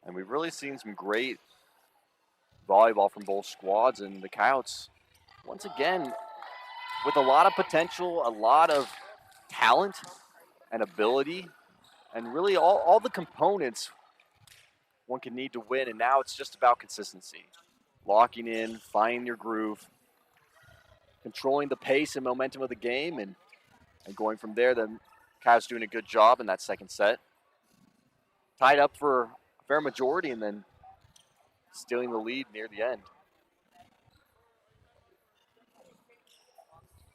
And we've really seen some great volleyball from both squads, and the Coyotes, once again, with a lot of potential, a lot of talent, and ability, and really all the components one can need to win, and now it's just about consistency. Locking in, finding your groove, controlling the pace and momentum of the game, and going from there. The Cavs doing a good job in that second set. Tied up for a fair majority and then stealing the lead near the end.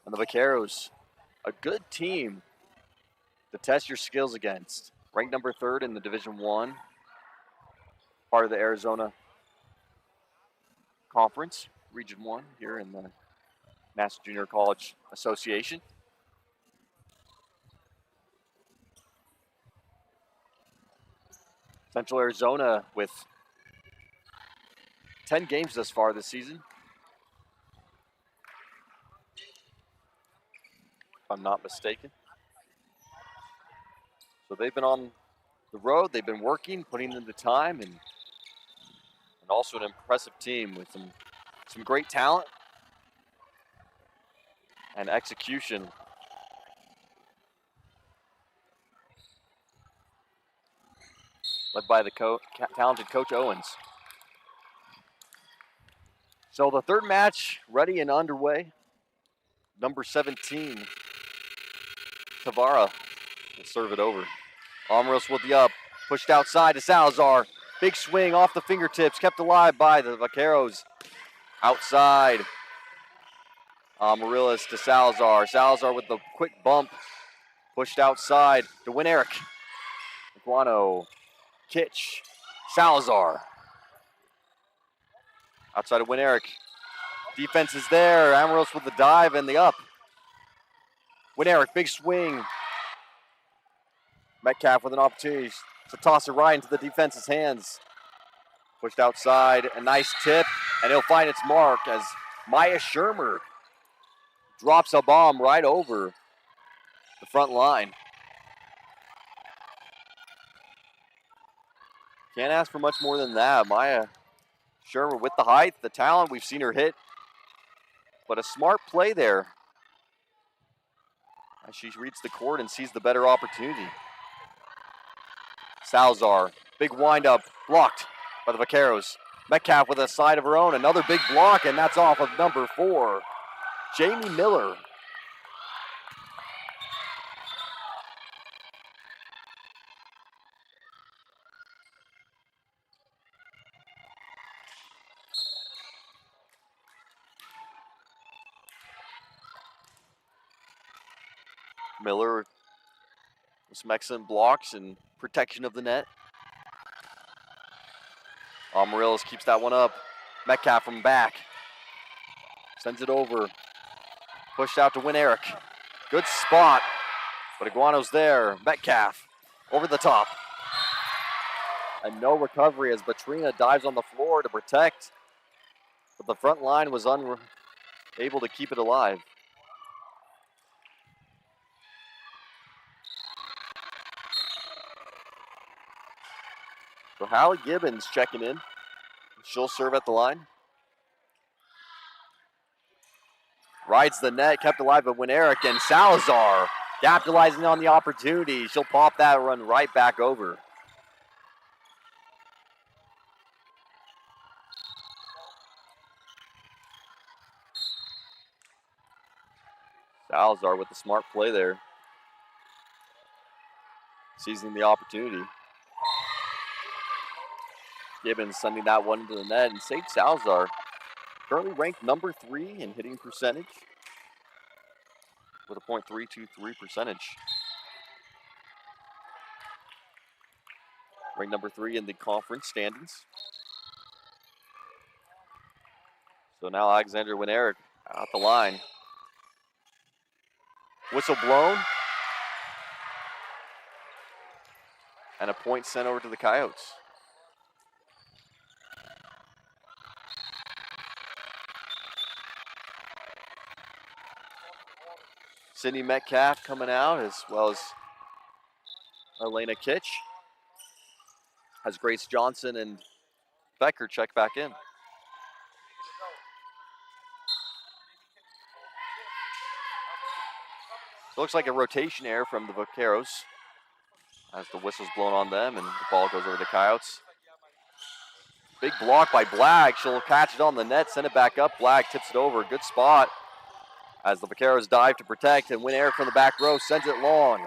And the Vaqueros, a good team to test your skills against. Ranked number 3rd in the Division I, part of the Arizona Conference, Region 1 here in the National Junior College Association. Central Arizona with 10 games thus far this season, if I'm not mistaken. So they've been on the road, they've been working, putting in the time, and also an impressive team with some great talent and execution. Led by the talented Coach Owens. So the third match ready and underway. Number 17, Tavara will serve it over. Omeros with the up, pushed outside to Salazar. Big swing off the fingertips, kept alive by the Vaqueros. Outside, Amarillas to Salazar. Salazar with the quick bump, pushed outside to win Eric. Iguano, Kitch, Salazar. Outside to win Eric. Defense is there. Amarillas with the dive and the up. Win Eric, big swing. Metcalf with an opportunity to toss it right into the defense's hands. Pushed outside, a nice tip, and it'll find its mark as Maya Shermer drops a bomb right over the front line. Can't ask for much more than that. Maya Shermer with the height, the talent, we've seen her hit, but a smart play there as she reads the court and sees the better opportunity. Salazar, big windup, blocked by the Vaqueros. Metcalf with a side of her own, another big block, and that's off of number 4, Jamie Miller. Miller with some excellent blocks and protection of the net. Amarillas keeps that one up. Metcalf from back. Sends it over. Pushed out to win Eric. Good spot, but Iguano's there. Metcalf over the top. And no recovery as Batrina dives on the floor to protect. But the front line was unable to keep it alive. So Hallie Gibbons checking in. She'll serve at the line. Rides the net, kept alive by Win Eric, and Salazar capitalizing on the opportunity. She'll pop that run right back over. Salazar with the smart play there. Seizing the opportunity. Gibbons sending that one into the net and saved Salazar. Currently ranked number 3 in hitting percentage with a .323 percentage. Ranked number 3 in the conference standings. So now Alexandra Win-Eric out the line. Whistle blown. And a point sent over to the Coyotes. Sydney Metcalf coming out, as well as Elena Kitch. Has Grace Johnson and Becker check back in. So it looks like a rotation error from the Vaqueros as the whistle's blown on them and the ball goes over to the Coyotes. Big block by Blagg. She'll catch it on the net, send it back up. Blagg tips it over. Good spot as the Vaqueros dive to protect, and Win Eric from the back row sends it long.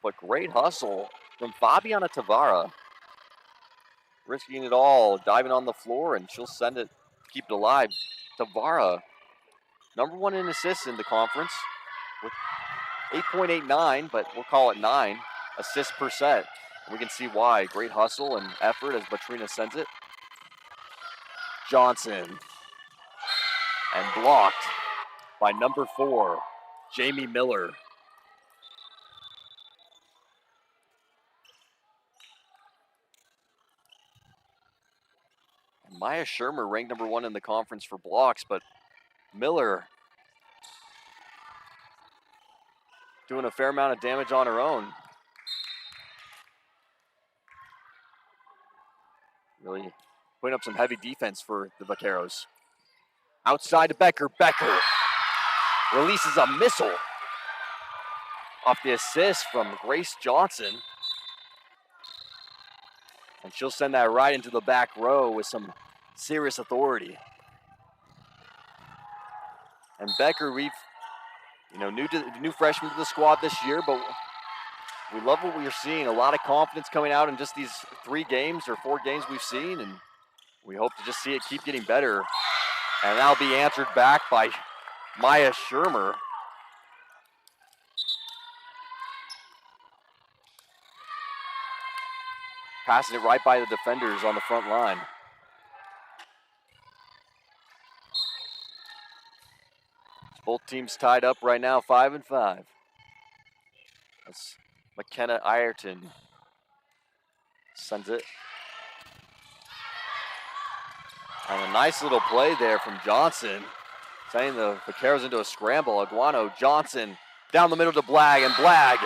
But great hustle from Fabiana Tavara. Risking it all, diving on the floor, and she'll send it to keep it alive. Tavara, #1 in assists in the conference with 8.89, but we'll call it 9 assists per set. And we can see why. Great hustle and effort as Batrina sends it. Johnson. And blocked by #4, Jamie Miller. Maya Shermer ranked #1 in the conference for blocks, but Miller doing a fair amount of damage on her own. Really putting up some heavy defense for the Vaqueros. Outside to Becker. Becker releases a missile off the assist from Grace Johnson. And she'll send that right into the back row with some serious authority. And Becker, new freshman to the squad this year, but we love what we're seeing. A lot of confidence coming out in just these 3 games or 4 games we've seen, and we hope to just see it keep getting better. And that'll be answered back by Maya Shermer. Passing it right by the defenders on the front line. Both teams tied up right now, 5-5. That's McKenna Ireton sends it. And a nice little play there from Johnson, sending the Vaqueros into a scramble. Aguano, Johnson, down the middle to Blagg, and Blagg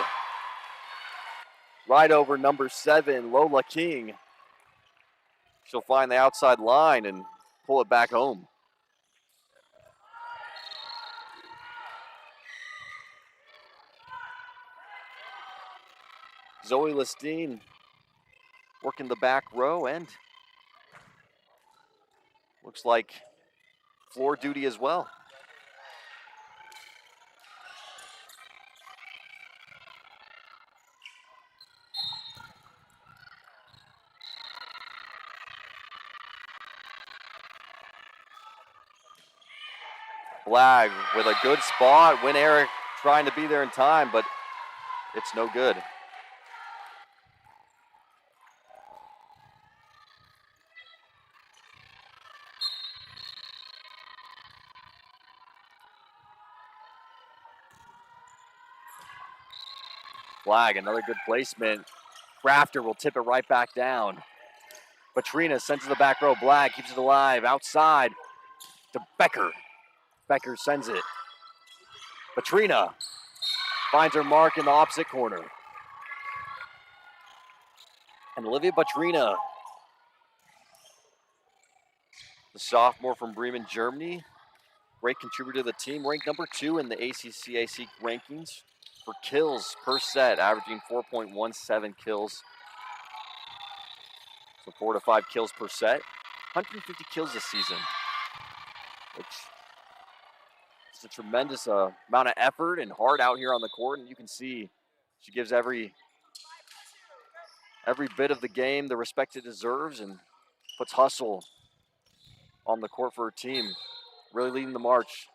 right over #7, Lola King. She'll find the outside line and pull it back home. Zoe Listine working the back row, and looks like floor duty as well. Blagg with a good spot. Win Eric trying to be there in time, but it's no good. Blagg, another good placement. Crafter will tip it right back down. Batrina sends it to the back row. Blagg keeps it alive. Outside to Becker. Becker sends it. Batrina finds her mark in the opposite corner. And Olivia Batrina, the sophomore from Bremen, Germany, great contributor to the team, ranked #2 in the ACCAC rankings for kills per set, averaging 4.17 kills. So 4 to 5 kills per set. 150 kills this season, which is a tremendous amount of effort and heart out here on the court. And you can see she gives every bit of the game the respect it deserves and puts hustle on the court for her team, really leading the march.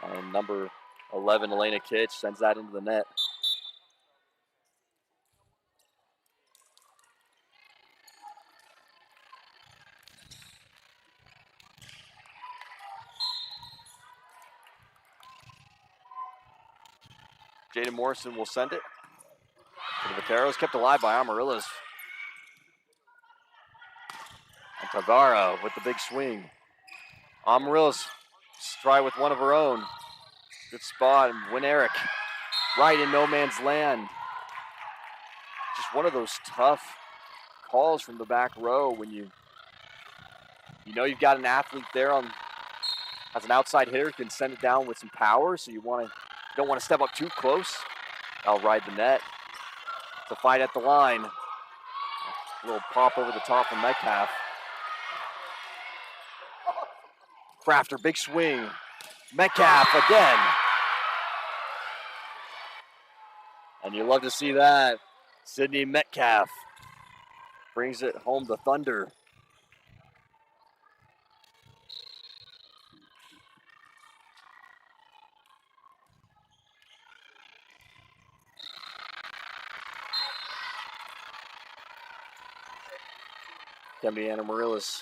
And #11, Elena Kitch, sends that into the net. Jaden Morrison will send it to the Vaqueros, kept alive by Amarillas. And Tavara with the big swing. Amarillas try with one of her own. Good spot, and Win Eric right in no man's land. Just one of those tough calls from the back row when you You know you've got an athlete there as an outside hitter, can send it down with some power, so you don't want to step up too close. I'll ride the net. It's a fight at the line. A little pop over the top from Metcalf. Crafter, big swing. Metcalf again. And you love to see that. Sydney Metcalf brings it home to Thunder. Kemiana Marilis.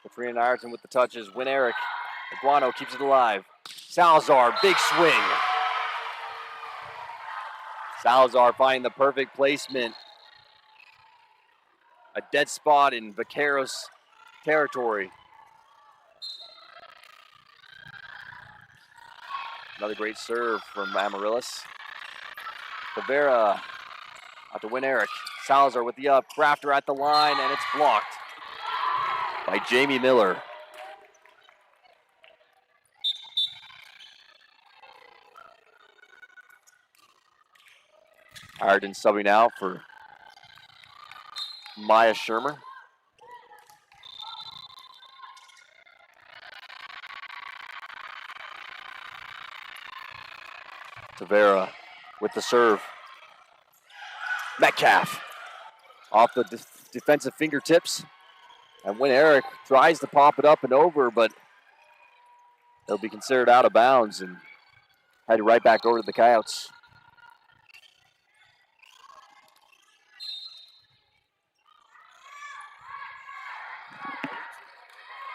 Katrina Ireton with the touches. Win Eric. Iguano keeps it alive. Salazar, big swing. Salazar finding the perfect placement. A dead spot in Vaqueros territory. Another great serve from Amaryllis. Rivera out to Win Eric. Salazar with the up. Crafter at the line, and it's blocked by Jamie Miller. Ireton subbing out for Maya Shermer. Tavera with the serve. Metcalf off the defensive fingertips. And when Eric tries to pop it up and over, but it'll be considered out of bounds and headed right back over to the Coyotes.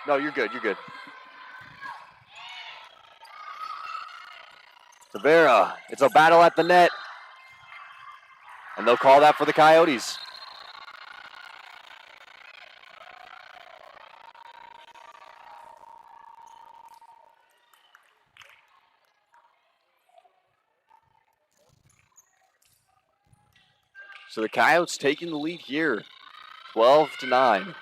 No, you're good, you're good. Tavera, it's a battle at the net. And they'll call that for the Coyotes. So the Coyotes taking the lead here, 12-9.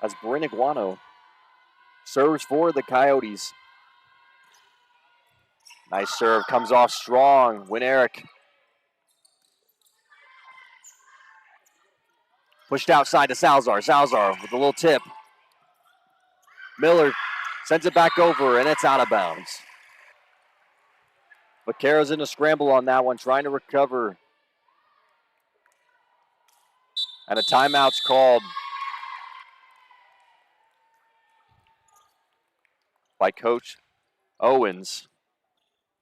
As Bryn Iguano serves for the Coyotes. Nice serve, comes off strong. Win Eric. Pushed outside to Salazar. Salazar with a little tip. Miller sends it back over, and it's out of bounds. Vaqueros in a scramble on that one, trying to recover. And a timeout's called by Coach Owens,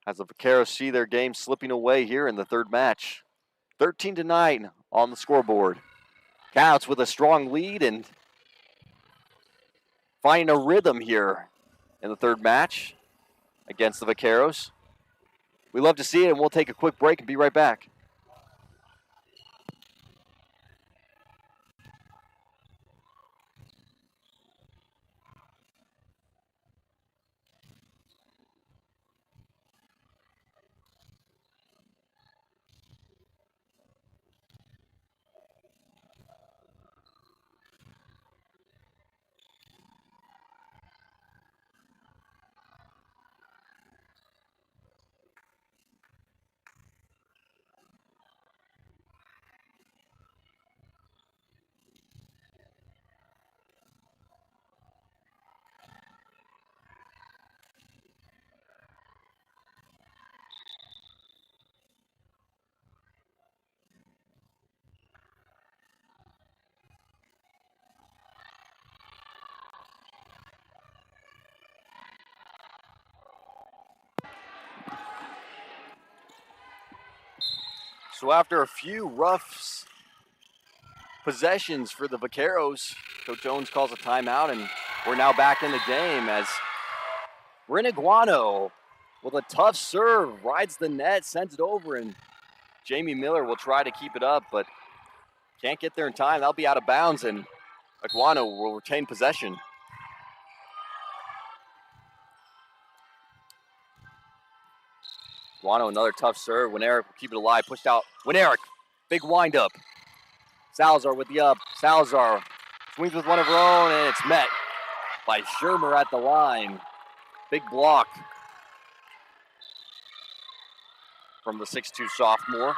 as the Vaqueros see their game slipping away here in the third match. 13-9 on the scoreboard. Coyotes with a strong lead and finding a rhythm here in the third match against the Vaqueros. We love to see it, and we'll take a quick break and be right back. So after a few rough possessions for the Vaqueros, Coach Owens calls a timeout, and we're now back in the game as Bryn Iguano with a tough serve rides the net, sends it over, and Jamie Miller will try to keep it up, but can't get there in time. That'll be out of bounds, and Iguano will retain possession. Iguano, another tough serve. When Eric will keep it alive, pushed out. When Eric Big windup. Salazar with the up. Salazar swings with one of her own, and it's met by Shermer at the line. Big block from the 6'2 sophomore.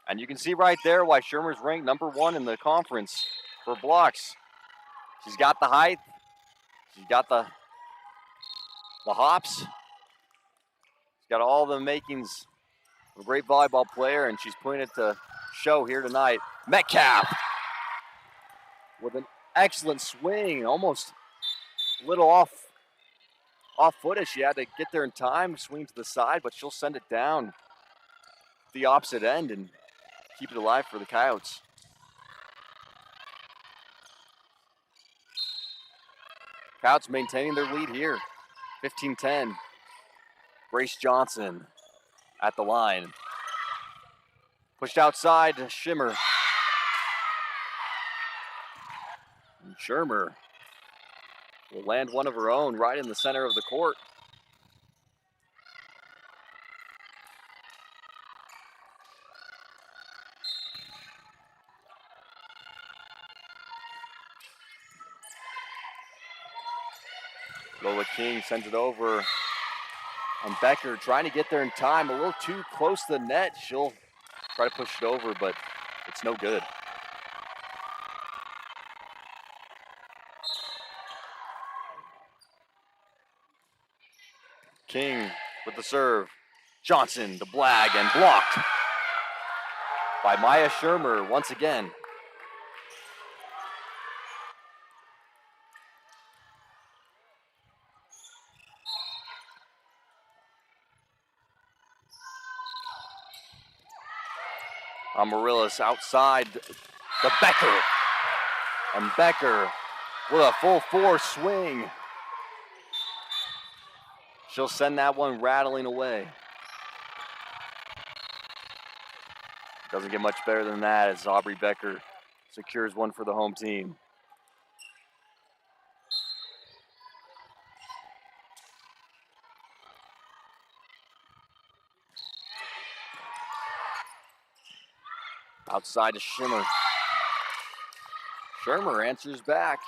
And you can see right there why Shermer's ranked #1 in the conference for blocks. She's got the height. She's got the hops. She's got all the makings of a great volleyball player, and she's putting it to show here tonight. Metcalf with an excellent swing, almost a little off footed. She had to get there in time, swing to the side, but she'll send it down the opposite end and keep it alive for the Coyotes. Coyotes maintaining their lead here, 15-10. Grace Johnson at the line. Pushed outside to Shimmer. And Shermer will land one of her own right in the center of the court. Lola King sends it over. And Becker trying to get there in time, a little too close to the net. She'll try to push it over, but it's no good. King with the serve. Johnson, the blag, and blocked by Maya Shermer once again. Amaryllis outside the Becker. And Becker with a full force swing. She'll send that one rattling away. Doesn't get much better than that as Aubrey Becker secures one for the home team. Outside to Shimmer. Shermer answers back.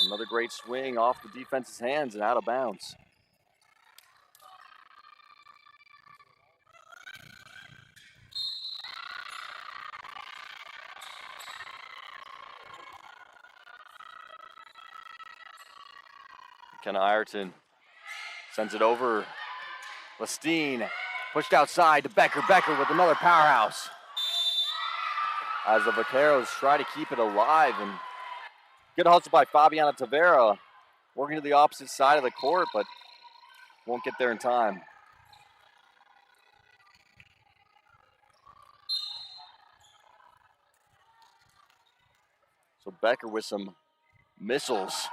Another great swing off the defense's hands and out of bounds. McKenna Ireton sends it over. Lestine pushed outside to Becker. Becker with another powerhouse. As the Vaqueros try to keep it alive, and good hustle by Fabiana Tavera, working to the opposite side of the court, but won't get there in time. So Becker with some missiles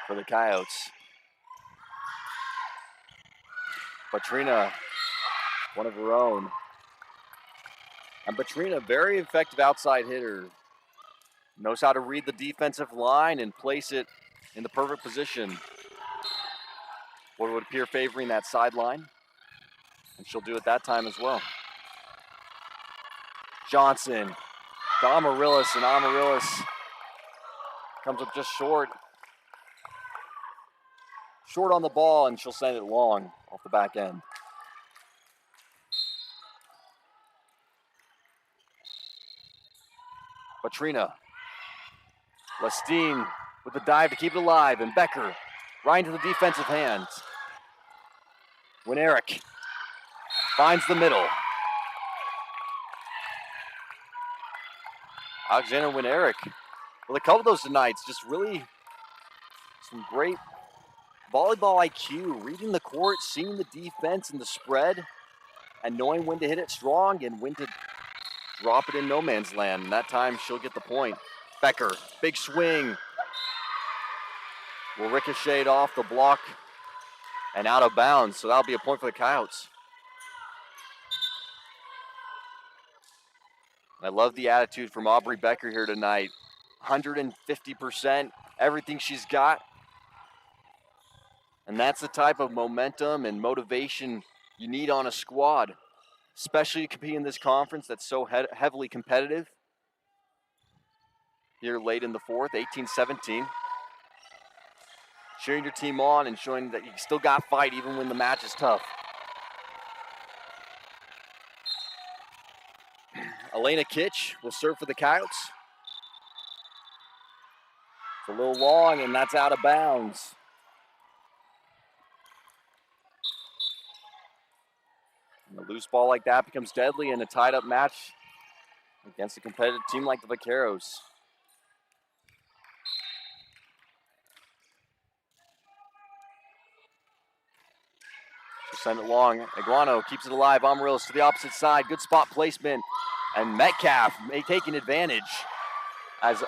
for the Coyotes. Patrina, one of her own. And Patrina, very effective outside hitter. Knows how to read the defensive line and place it in the perfect position. What would appear favoring that sideline. And she'll do it that time as well. Johnson to Amaryllis, and Amaryllis comes up just short. Short on the ball, and she'll send it long off the back end. Patrina. Lestine with the dive to keep it alive, and Becker right into the defensive hands. When Eric finds the middle. Alexander Winerick with a couple of those tonights, just really some great volleyball IQ, reading the court, seeing the defense and the spread, and knowing when to hit it strong and when to drop it in no man's land. And that time she'll get the point. Becker, big swing. Will ricochet off the block and out of bounds, so that'll be a point for the Coyotes. I love the attitude from Aubrey Becker here tonight. 150%, everything she's got. And that's the type of momentum and motivation you need on a squad. especially to compete in this conference that's so heavily competitive. Here late in the fourth, 18-17. Cheering your team on and showing that you still got fight even when the match is tough. Elena Kitch will serve for the Coyotes. It's a little long, and that's out of bounds. And a loose ball like that becomes deadly in a tied-up match against a competitive team like the Vaqueros. Send it long. Iguano keeps it alive. Amarillos to the opposite side. Good spot placement. And Metcalf taking advantage as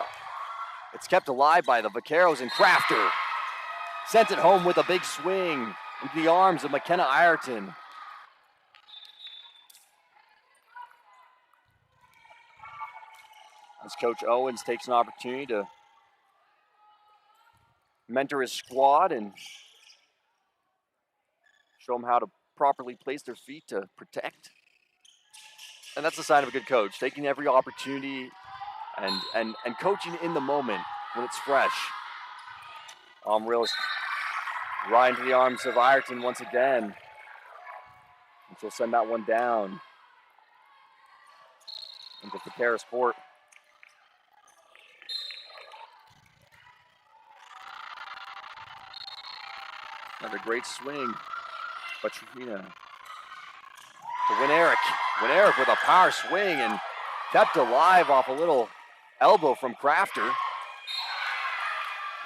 it's kept alive by the Vaqueros, and Crafter sends it home with a big swing into the arms of McKenna Ireton. As Coach Owens takes an opportunity to mentor his squad and show them how to properly place their feet to protect. And that's the sign of a good coach, taking every opportunity and coaching in the moment when it's fresh. Amarillos right into the arms of Ireton once again. And she'll send that one down into Vaquero Sport. Another great swing, but Trina to Winerick. Winerick with a power swing and kept alive off a little elbow from Crafter.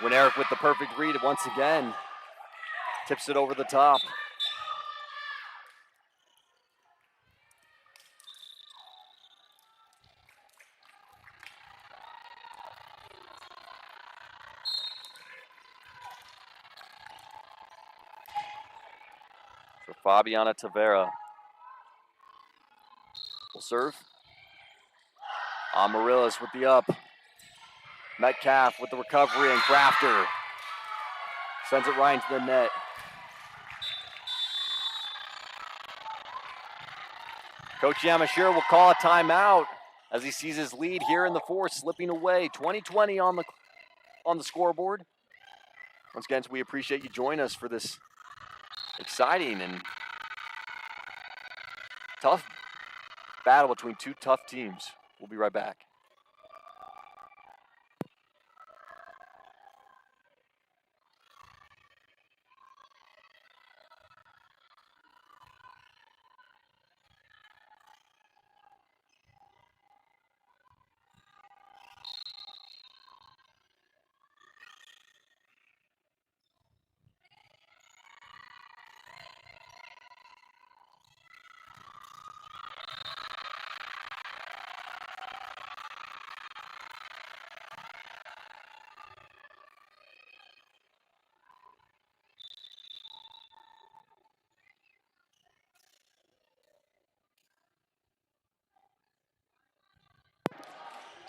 Winerick with the perfect read once again. Tips it over the top. So Fabiana Tavera will serve. Amarillos with the up. Metcalf with the recovery, and Crafter sends it right into the net. Coach Yamashiro will call a timeout as he sees his lead here in the fourth slipping away. 20-20 on the scoreboard. Once again, we appreciate you joining us for this exciting and tough battle between two tough teams. We'll be right back.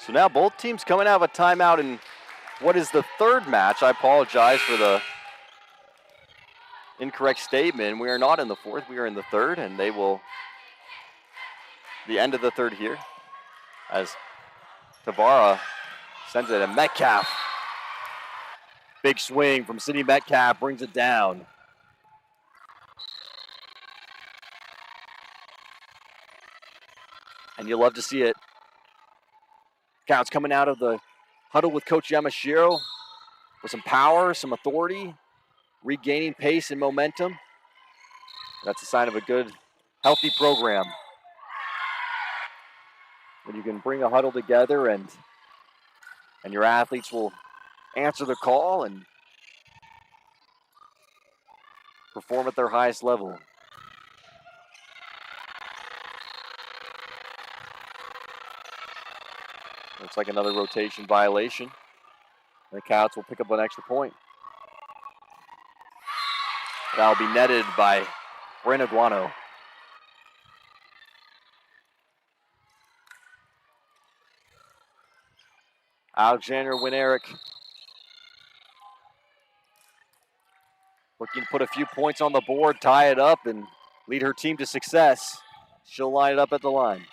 So now both teams coming out of a timeout in what is the third match. I apologize for the incorrect statement. We are not in the fourth, we are in the third, and they will, the end of the third here, as Tavara sends it, and Metcalf. Big swing from Sydney Metcalf, brings it down. And you love to see it. Counts coming out of the huddle with Coach Yamashiro with some power, some authority, regaining pace and momentum. That's a sign of a good, healthy program. When you can bring a huddle together and your athletes will answer the call and perform at their highest level. Looks like another rotation violation. The Coyotes will pick up an extra point. That'll be netted by Brenna Guano. Alexander Winerick looking to put a few points on the board, tie it up, and lead her team to success. She'll line it up at the line.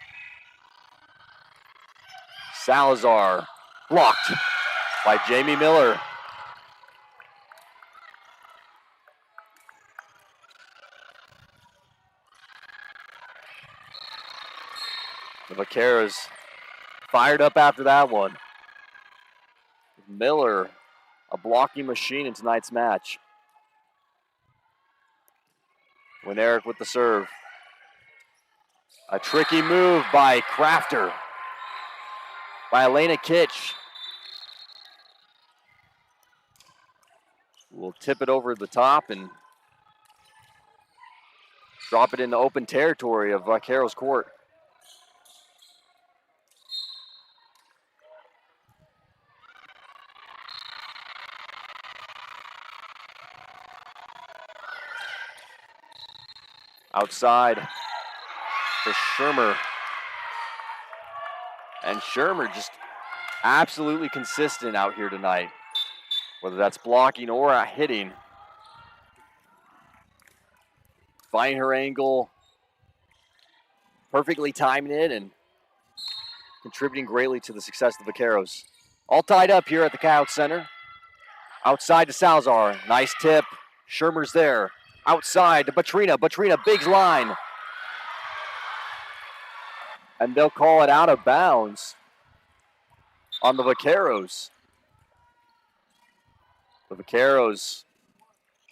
Salazar blocked by Jamie Miller. The Vaqueros fired up after that one. Miller, a blocking machine in tonight's match. Eric with the serve. A tricky move by Crafter. By Elena Kitch. We'll tip it over the top and drop it into open territory of Vaqueros court. Outside to Shermer. And Shermer just absolutely consistent out here tonight. Whether that's blocking or hitting. Finding her angle, perfectly timing it, and contributing greatly to the success of the Vaqueros. All tied up here at the Coyote Center. Outside to Salazar. Nice tip. Shermer's there. Outside to Batrina. Batrina, big line. And they'll call it out of bounds on the Vaqueros. The Vaqueros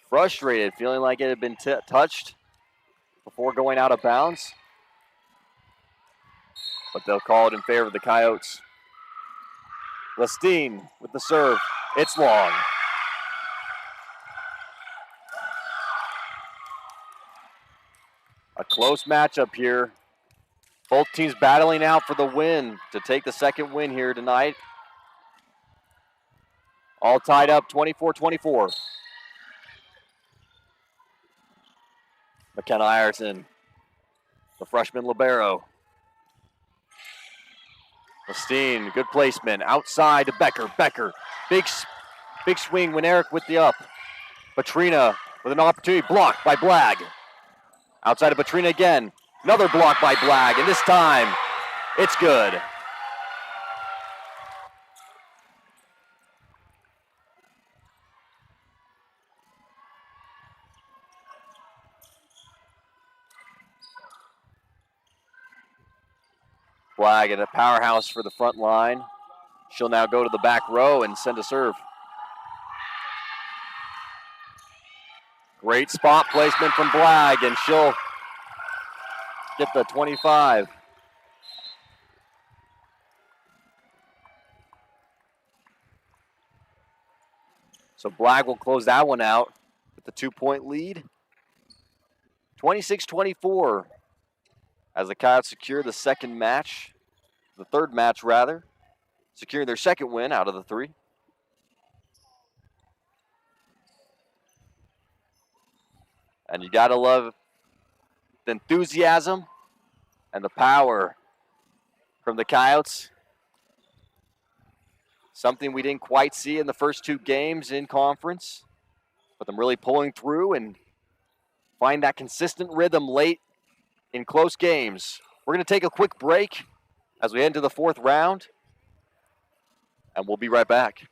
frustrated, feeling like it had been touched before going out of bounds. But they'll call it in favor of the Coyotes. Lestine with the serve. It's long. A close matchup here. Both teams battling out for the win to take the second win here tonight. All tied up 24-24. McKenna Ireton, the freshman libero. Lestine, good placement. Outside to Becker. Becker, big swing when Eric with the up. Batrina with an opportunity, blocked by Blagg. Outside of Batrina again. Another block by Blagg, and this time, it's good. Blagg at a powerhouse for the front line. She'll now go to the back row and send a serve. Great spot placement from Blagg, and she'll get the 25. So Blagg will close that one out with the 2-point lead. 26-24 as the Coyotes secure the third match rather, securing their second win out of the 3. And you gotta love the enthusiasm and the power from the Coyotes. Something we didn't quite see in the first 2 games in conference, but them really pulling through and find that consistent rhythm late in close games. We're going to take a quick break as we head into the 4th round, and we'll be right back.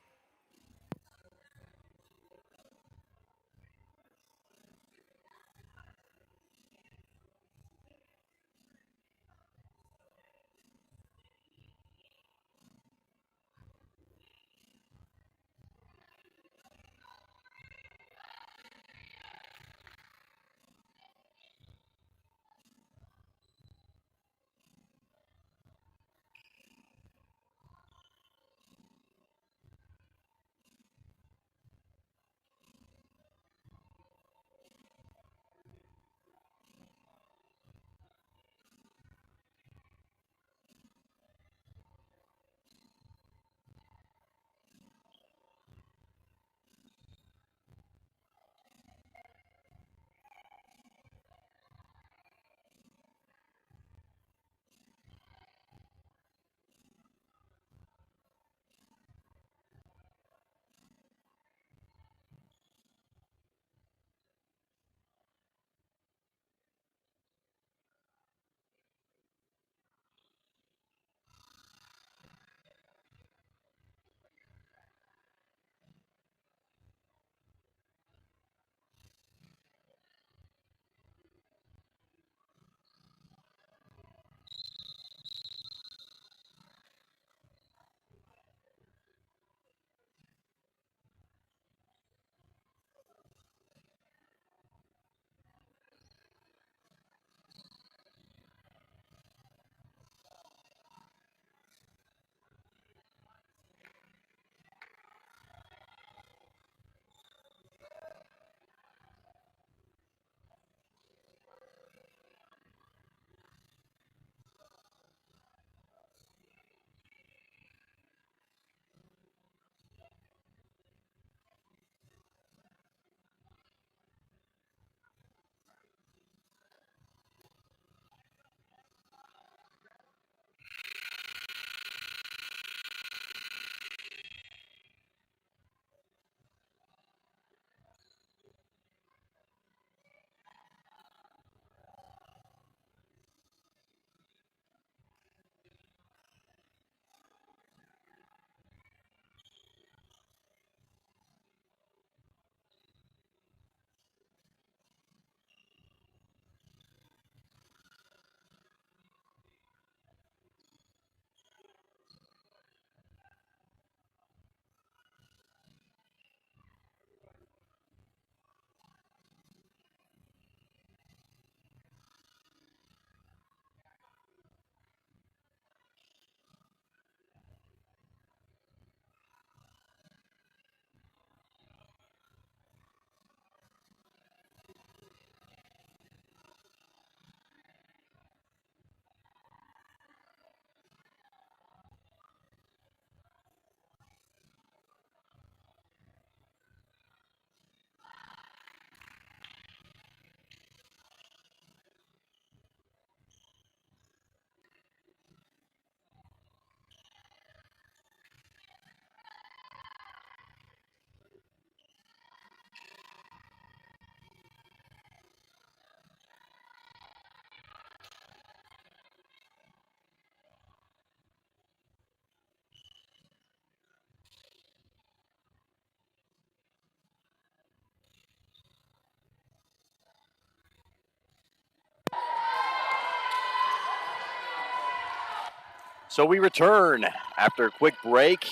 So we return after a quick break.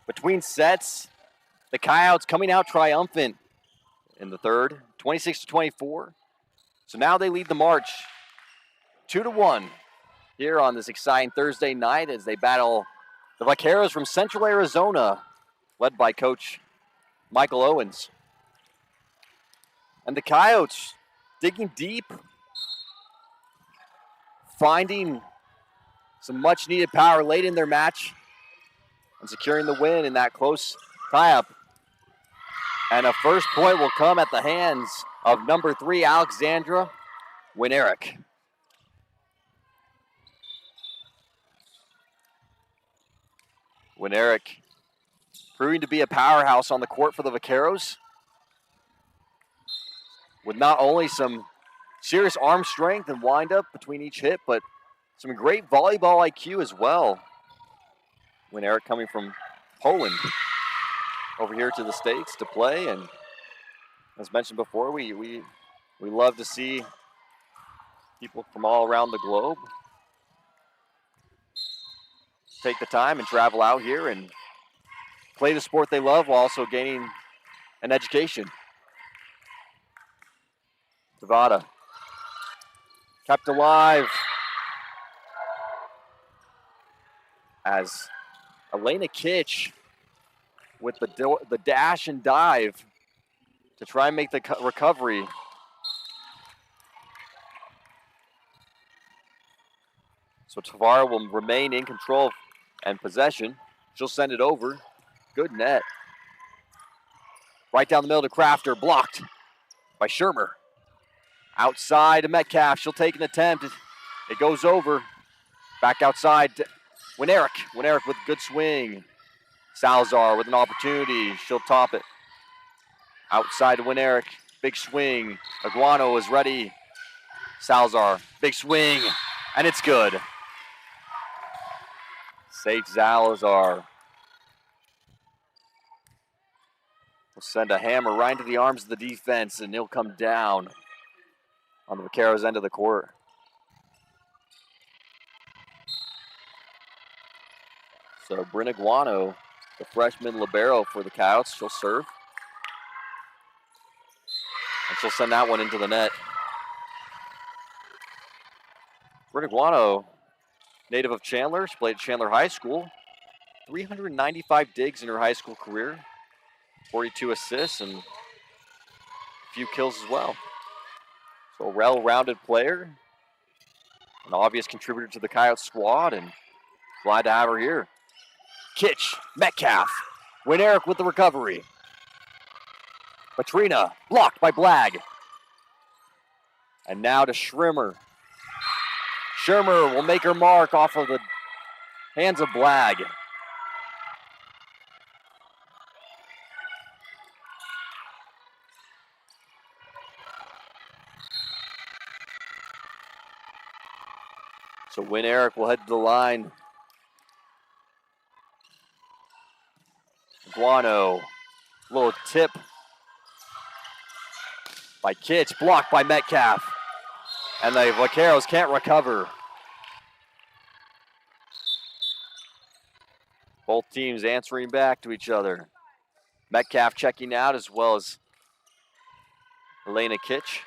Between sets, the Coyotes coming out triumphant in the third, 26-24. So now they lead the march 2-1 here on this exciting Thursday night as they battle the Vaqueros from Central Arizona, led by Coach Michael Owens. And the Coyotes digging deep, finding some much-needed power late in their match and securing the win in that close tie-up. And a first point will come at the hands of number 3, Alexandra Winerick. Winerick proving to be a powerhouse on the court for the Vaqueros, with not only some serious arm strength and wind-up between each hit, but some great volleyball IQ as well. Winerick coming from Poland over here to the States to play, and as mentioned before, we love to see people from all around the globe take the time and travel out here and play the sport they love while also gaining an education. Devada kept alive as Elena Kitch with the dash and dive to try and make the recovery. So Tavara will remain in control and possession. She'll send it over. Good net. Right down the middle to Crafter, blocked by Shermer. Outside to Metcalf, she'll take an attempt. It goes over. Back outside to Winerick. Winerick with a good swing. Salazar with an opportunity. She'll top it. Outside to Winerick. Big swing. Aguano is ready. Salazar. Big swing. And it's good. Sage Salazar will send a hammer right into the arms of the defense, and he'll come down on the Vaqueros' end of the court. So Bryn Aguano, the freshman libero for the Coyotes, she'll serve. And she'll send that one into the net. Bryn Aguano, native of Chandler. She played at Chandler High School. 395 digs in her high school career. 42 assists and a few kills as well. So a well-rounded player. An obvious contributor to the Coyotes squad, and glad to have her here. Kitch, Metcalf, Winerick with the recovery. Patrina blocked by Blagg. And now to Schrimmer. Schirmer will make her mark off of the hands of Blagg. So Winerick will head to the line. Guano, little tip by Kitch, blocked by Metcalf. And the Vaqueros can't recover. Both teams answering back to each other. Metcalf checking out as well as Elena Kitch.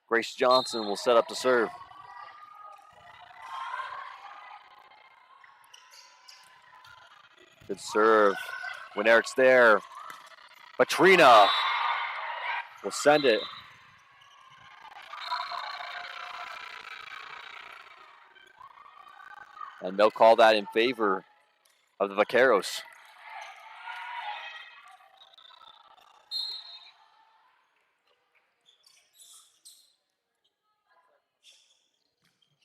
Grace Johnson will set up to serve. Good serve. When Eric's there, Patrina will send it. And they'll call that in favor of the Vaqueros.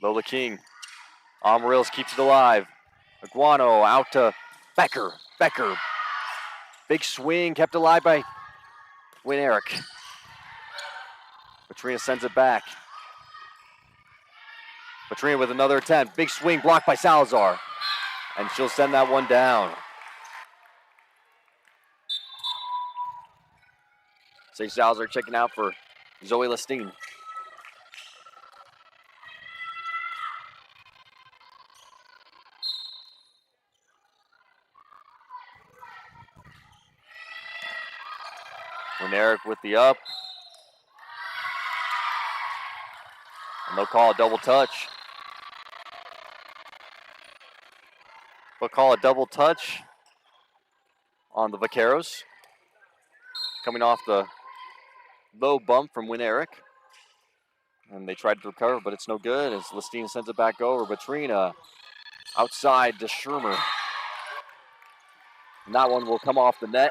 Lola King. Amarillos keeps it alive. Aguano out to Becker. Becker. Big swing kept alive by Winerick. Patrina sends it back. Patrina with another attempt. Big swing blocked by Salazar. And she'll send that one down. Sage Salazar checking out for Zoe Lestine. And Eric with the up. And they'll call a double touch. They'll call a double touch on the Vaqueros. Coming off the low bump from Win Eric. And they tried to recover, but it's no good as Lestine sends it back over. Batrina outside to Shermer. And that one will come off the net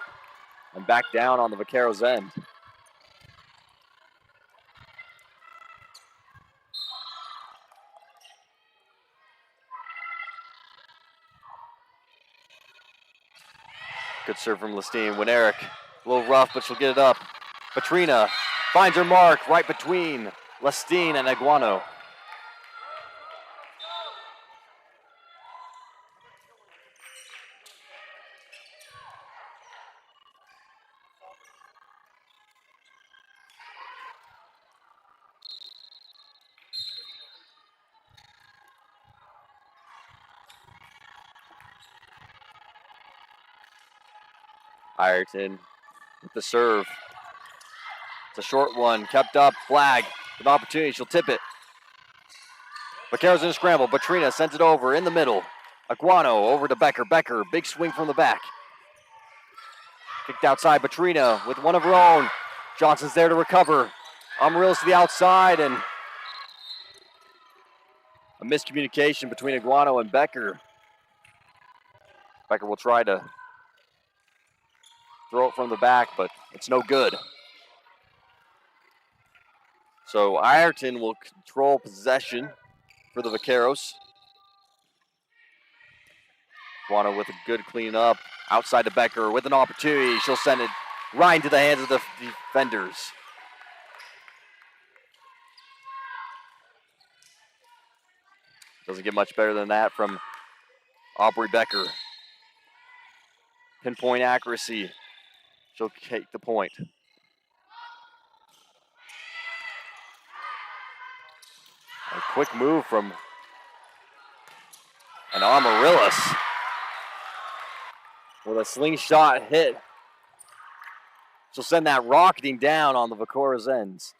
and back down on the Vaqueros' end. Good serve from Lestine. Win Eric, a little rough, but she'll get it up. Batrina finds her mark right between Lestine and Iguano. Ireton with the serve. It's a short one, kept up, flag, with an opportunity, she'll tip it. Vaqueros in a scramble, Batrina sends it over in the middle. Iguano over to Becker, Becker, big swing from the back. Kicked outside, Batrina with one of her own. Johnson's there to recover. Amarillo's to the outside, and a miscommunication between Iguano and Becker. Becker will try to throw it from the back, but it's no good. So Ireton will control possession for the Vaqueros. Iguano with a good clean up. Outside to Becker with an opportunity. She'll send it right into the hands of the defenders. Doesn't get much better than that from Aubrey Becker. Pinpoint accuracy. She'll take the point. A quick move from an Amaryllis with a slingshot hit. She'll send that rocketing down on the Vaqueros' ends.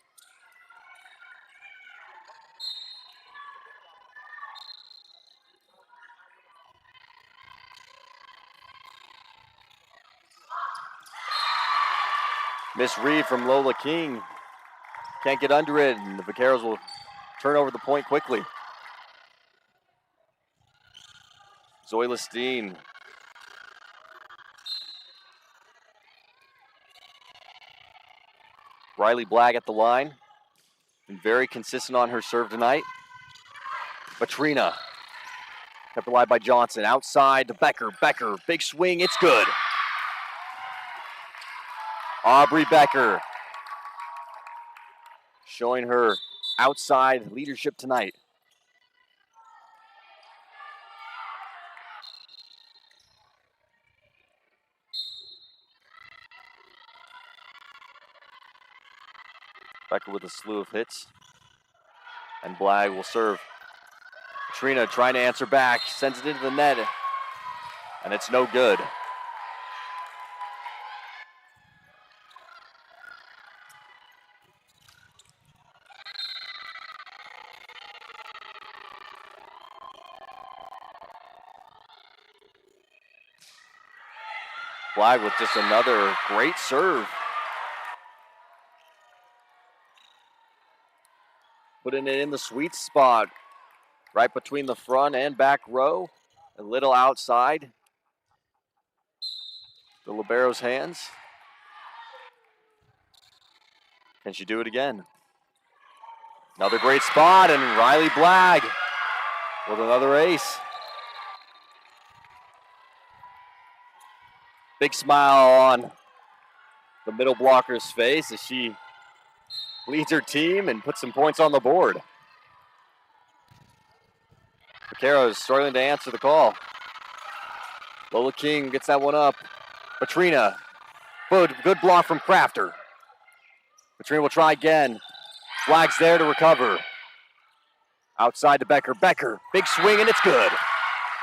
Misread from Lola King. Can't get under it, and the Vaqueros will turn over the point quickly. Zoe Lestine. Riley Blagg at the line. Been very consistent on her serve tonight. Batrina. Kept alive by Johnson. Outside to Becker. Becker, big swing, it's good. Aubrey Becker showing her outside leadership tonight. Becker with a slew of hits. And Blagg will serve. Trina trying to answer back, sends it into the net, and it's no good. Blagg with just another great serve. Putting it in the sweet spot, right between the front and back row, a little outside the libero's hands. Can she do it again? Another great spot, and Riley Blagg with another ace. Big smile on the middle blocker's face as she leads her team and puts some points on the board. Vaqueros struggling to answer the call. Lola King gets that one up. Batrina, good block from Crafter. Batrina will try again. Flags there to recover. Outside to Becker. Becker, big swing, and it's good.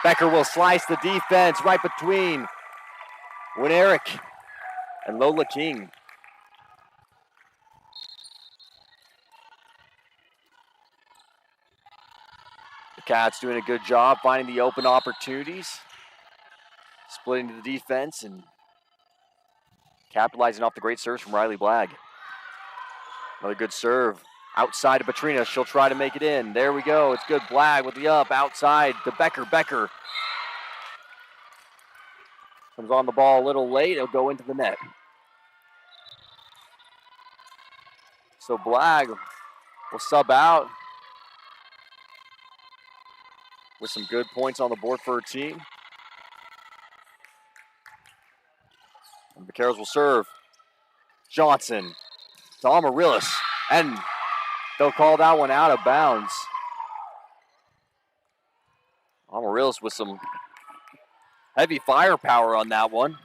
Becker will slice the defense right between Win Eric and Lola King. The Cats doing a good job finding the open opportunities, splitting to the defense and capitalizing off the great serves from Riley Blagg. Another good serve outside to Petrina. She'll try to make it in. There we go. It's good. Blagg with the up outside to Becker. Becker comes on the ball a little late. It'll go into the net. So Blagg will sub out with some good points on the board for her team. And the Vaqueros will serve. Johnson to Amaryllis. And they'll call that one out of bounds. Amaryllis with some heavy firepower on that one.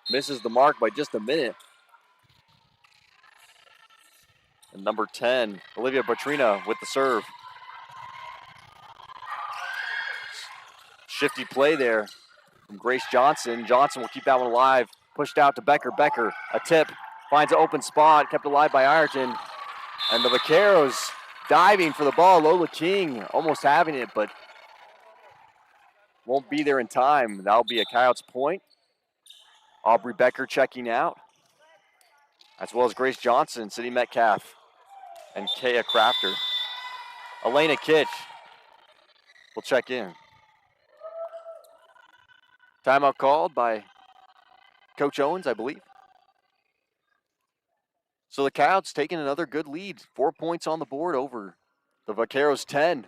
Misses the mark by just a minute. And number 10, Olivia Petrina with the serve. Shifty play there from Grace Johnson. Johnson will keep that one alive. Pushed out to Becker. Becker, a tip, finds an open spot, kept alive by Ireton. And the Vaqueros diving for the ball. Lola King almost having it, but won't be there in time. That'll be a Coyotes point. Aubrey Becker checking out, as well as Grace Johnson, Sydney Metcalf, and Kaya Crafter. Elena Kitch will check in. Timeout called by Coach Owens, I believe. So the Coyotes taking another good lead. 4 points on the board over the Vaqueros 10.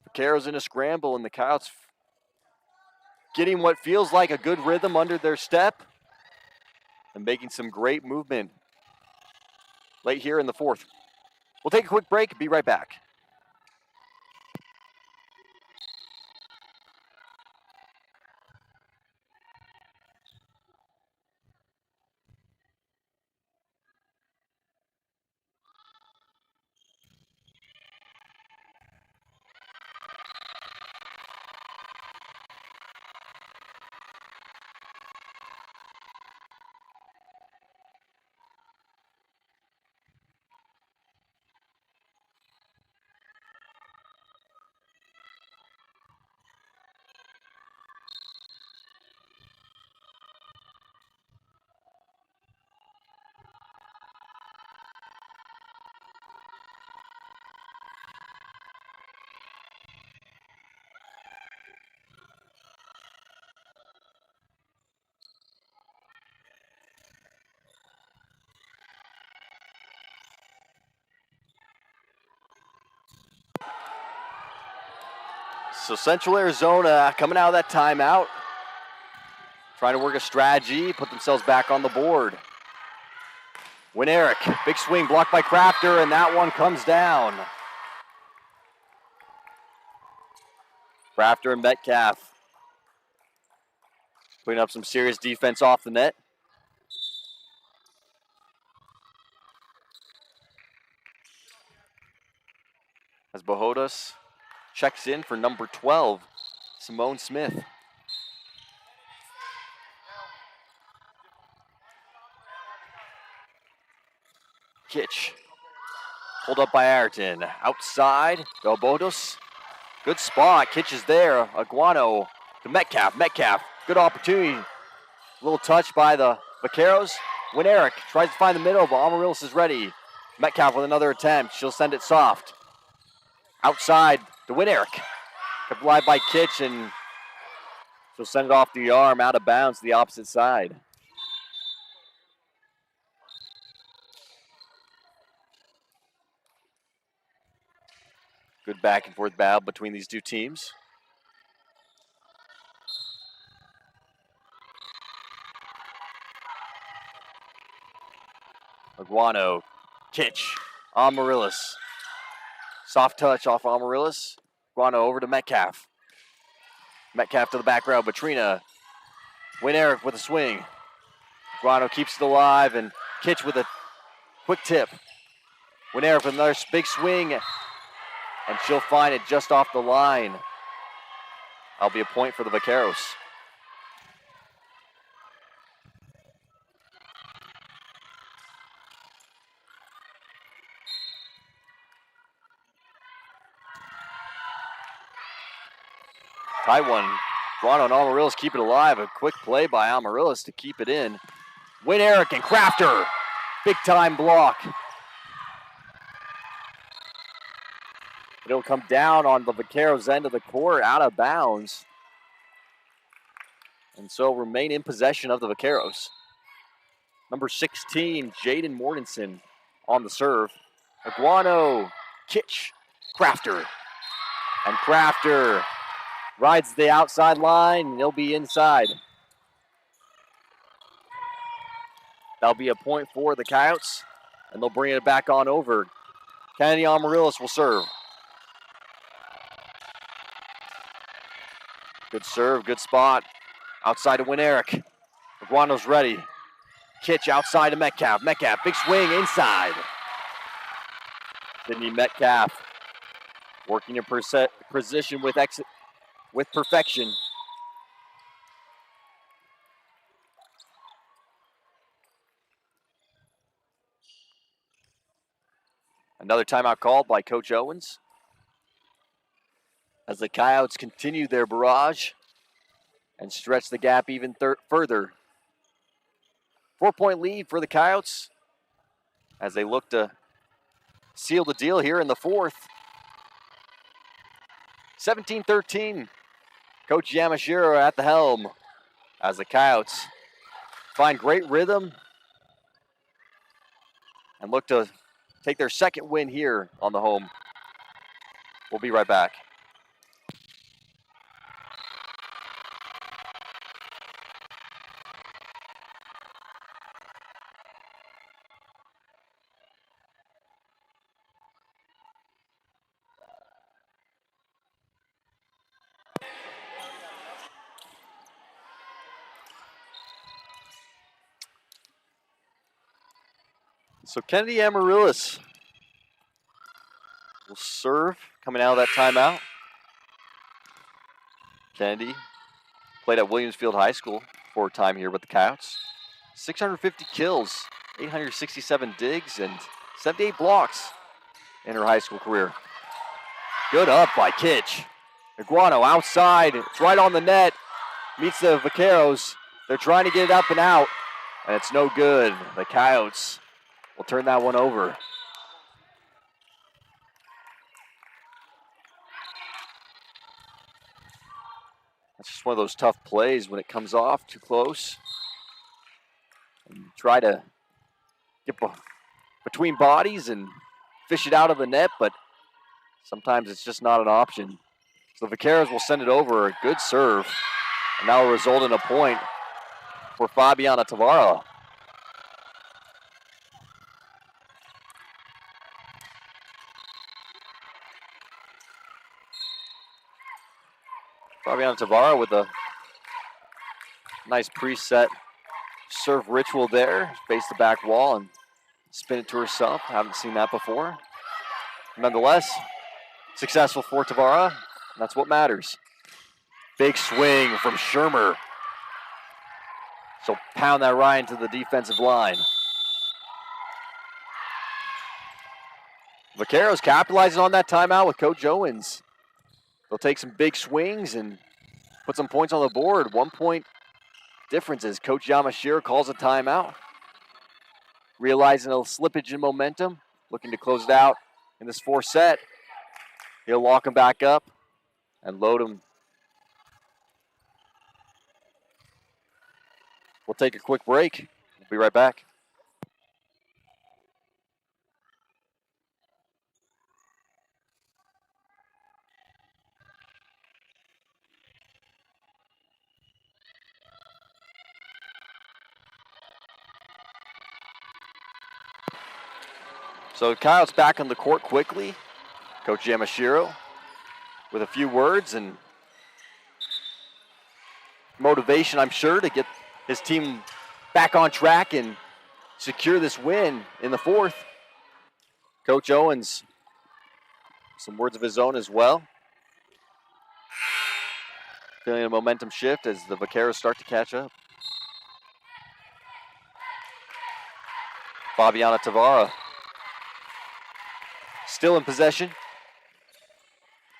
Vaqueros in a scramble, and the Coyotes getting what feels like a good rhythm under their step and making some great movement late here in the fourth. We'll take a quick break, be right back. So Central Arizona coming out of that timeout, trying to work a strategy, put themselves back on the board. Eric, big swing blocked by Crafter, and that one comes down. Crafter and Metcalf putting up some serious defense off the net. As Bohodas checks in for number 12, Simone Smith. Kitch, pulled up by Ayrton. Outside, Bohodas. Good spot, Kitch is there. Aguano to Metcalf. Metcalf, good opportunity. A little touch by the Vaqueros. Eric tries to find the middle, but Amaryllis is ready. Metcalf with another attempt. She'll send it soft. Outside to Eric. Kept alive by Kitch, and she'll send it off the arm, out of bounds to the opposite side. Good back and forth battle between these two teams. Aguano, Kitch, Amaryllis. Soft touch off Amaryllis. Aguano over to Metcalf. Metcalf to the back row. Petrina. Eric with a swing. Aguano keeps it alive, and Kitch with a quick tip. Eric with another big swing, and she'll find it just off the line. That'll be a point for the Vaqueros. Tight one. Toronto and Amarillis keep it alive. A quick play by Amarillis to keep it in. Win Eric and Crafter. Big time block. It'll come down on the Vaqueros' end of the court, out of bounds. And so remain in possession of the Vaqueros. Number 16, Jaden Mortensen on the serve. Aguano, Kitch, Crafter. And Crafter rides the outside line, and he'll be inside. That'll be a point for the Coyotes, and they'll bring it back on over. Kennedy Amarillis will serve. Good serve, good spot. Outside to Win Eric. Aguano's ready. Kitch outside to Metcalf. Metcalf, big swing inside. Sydney Metcalf working in position with perfection. Another timeout called by Coach Owens as the Coyotes continue their barrage and stretch the gap even further. 4-point lead for the Coyotes as they look to seal the deal here in the fourth. 17-13. Coach Yamashiro at the helm as the Coyotes find great rhythm and look to take their second win here on the home. We'll be right back. So Kennedy Amarillis will serve coming out of that timeout. Kennedy played at Williamsfield High School for a time here with the Coyotes. 650 kills, 867 digs, and 78 blocks in her high school career. Good up by Kitch. Aguano outside, it's right on the net, meets the Vaqueros. They're trying to get it up and out, and it's no good. The Coyotes will turn that one over. That's just one of those tough plays when it comes off too close. And you try to get between bodies and fish it out of the net, but sometimes it's just not an option. So the Vaqueros will send it over. A good serve. And that will result in a point for Fabiana Tavara. Fabiana Tavara with a nice preset serve ritual there. Face the back wall and spin it to herself. Haven't seen that before. Nonetheless, successful for Tavara. That's what matters. Big swing from Shermer. So pound that right into the defensive line. Vaqueros capitalizing on that timeout with Coach Owens. They'll take some big swings and put some points on the board. 1 point difference as Coach Yamashiro calls a timeout. Realizing a slippage in momentum, looking to close it out in this fourth set. He'll lock him back up and load him. We'll take a quick break. We'll be right back. So Kyle's back on the court quickly. Coach Yamashiro with a few words and motivation, I'm sure, to get his team back on track and secure this win in the fourth. Coach Owens, some words of his own as well. Feeling a momentum shift as the Vaqueros start to catch up. Fabiana Tavara still in possession.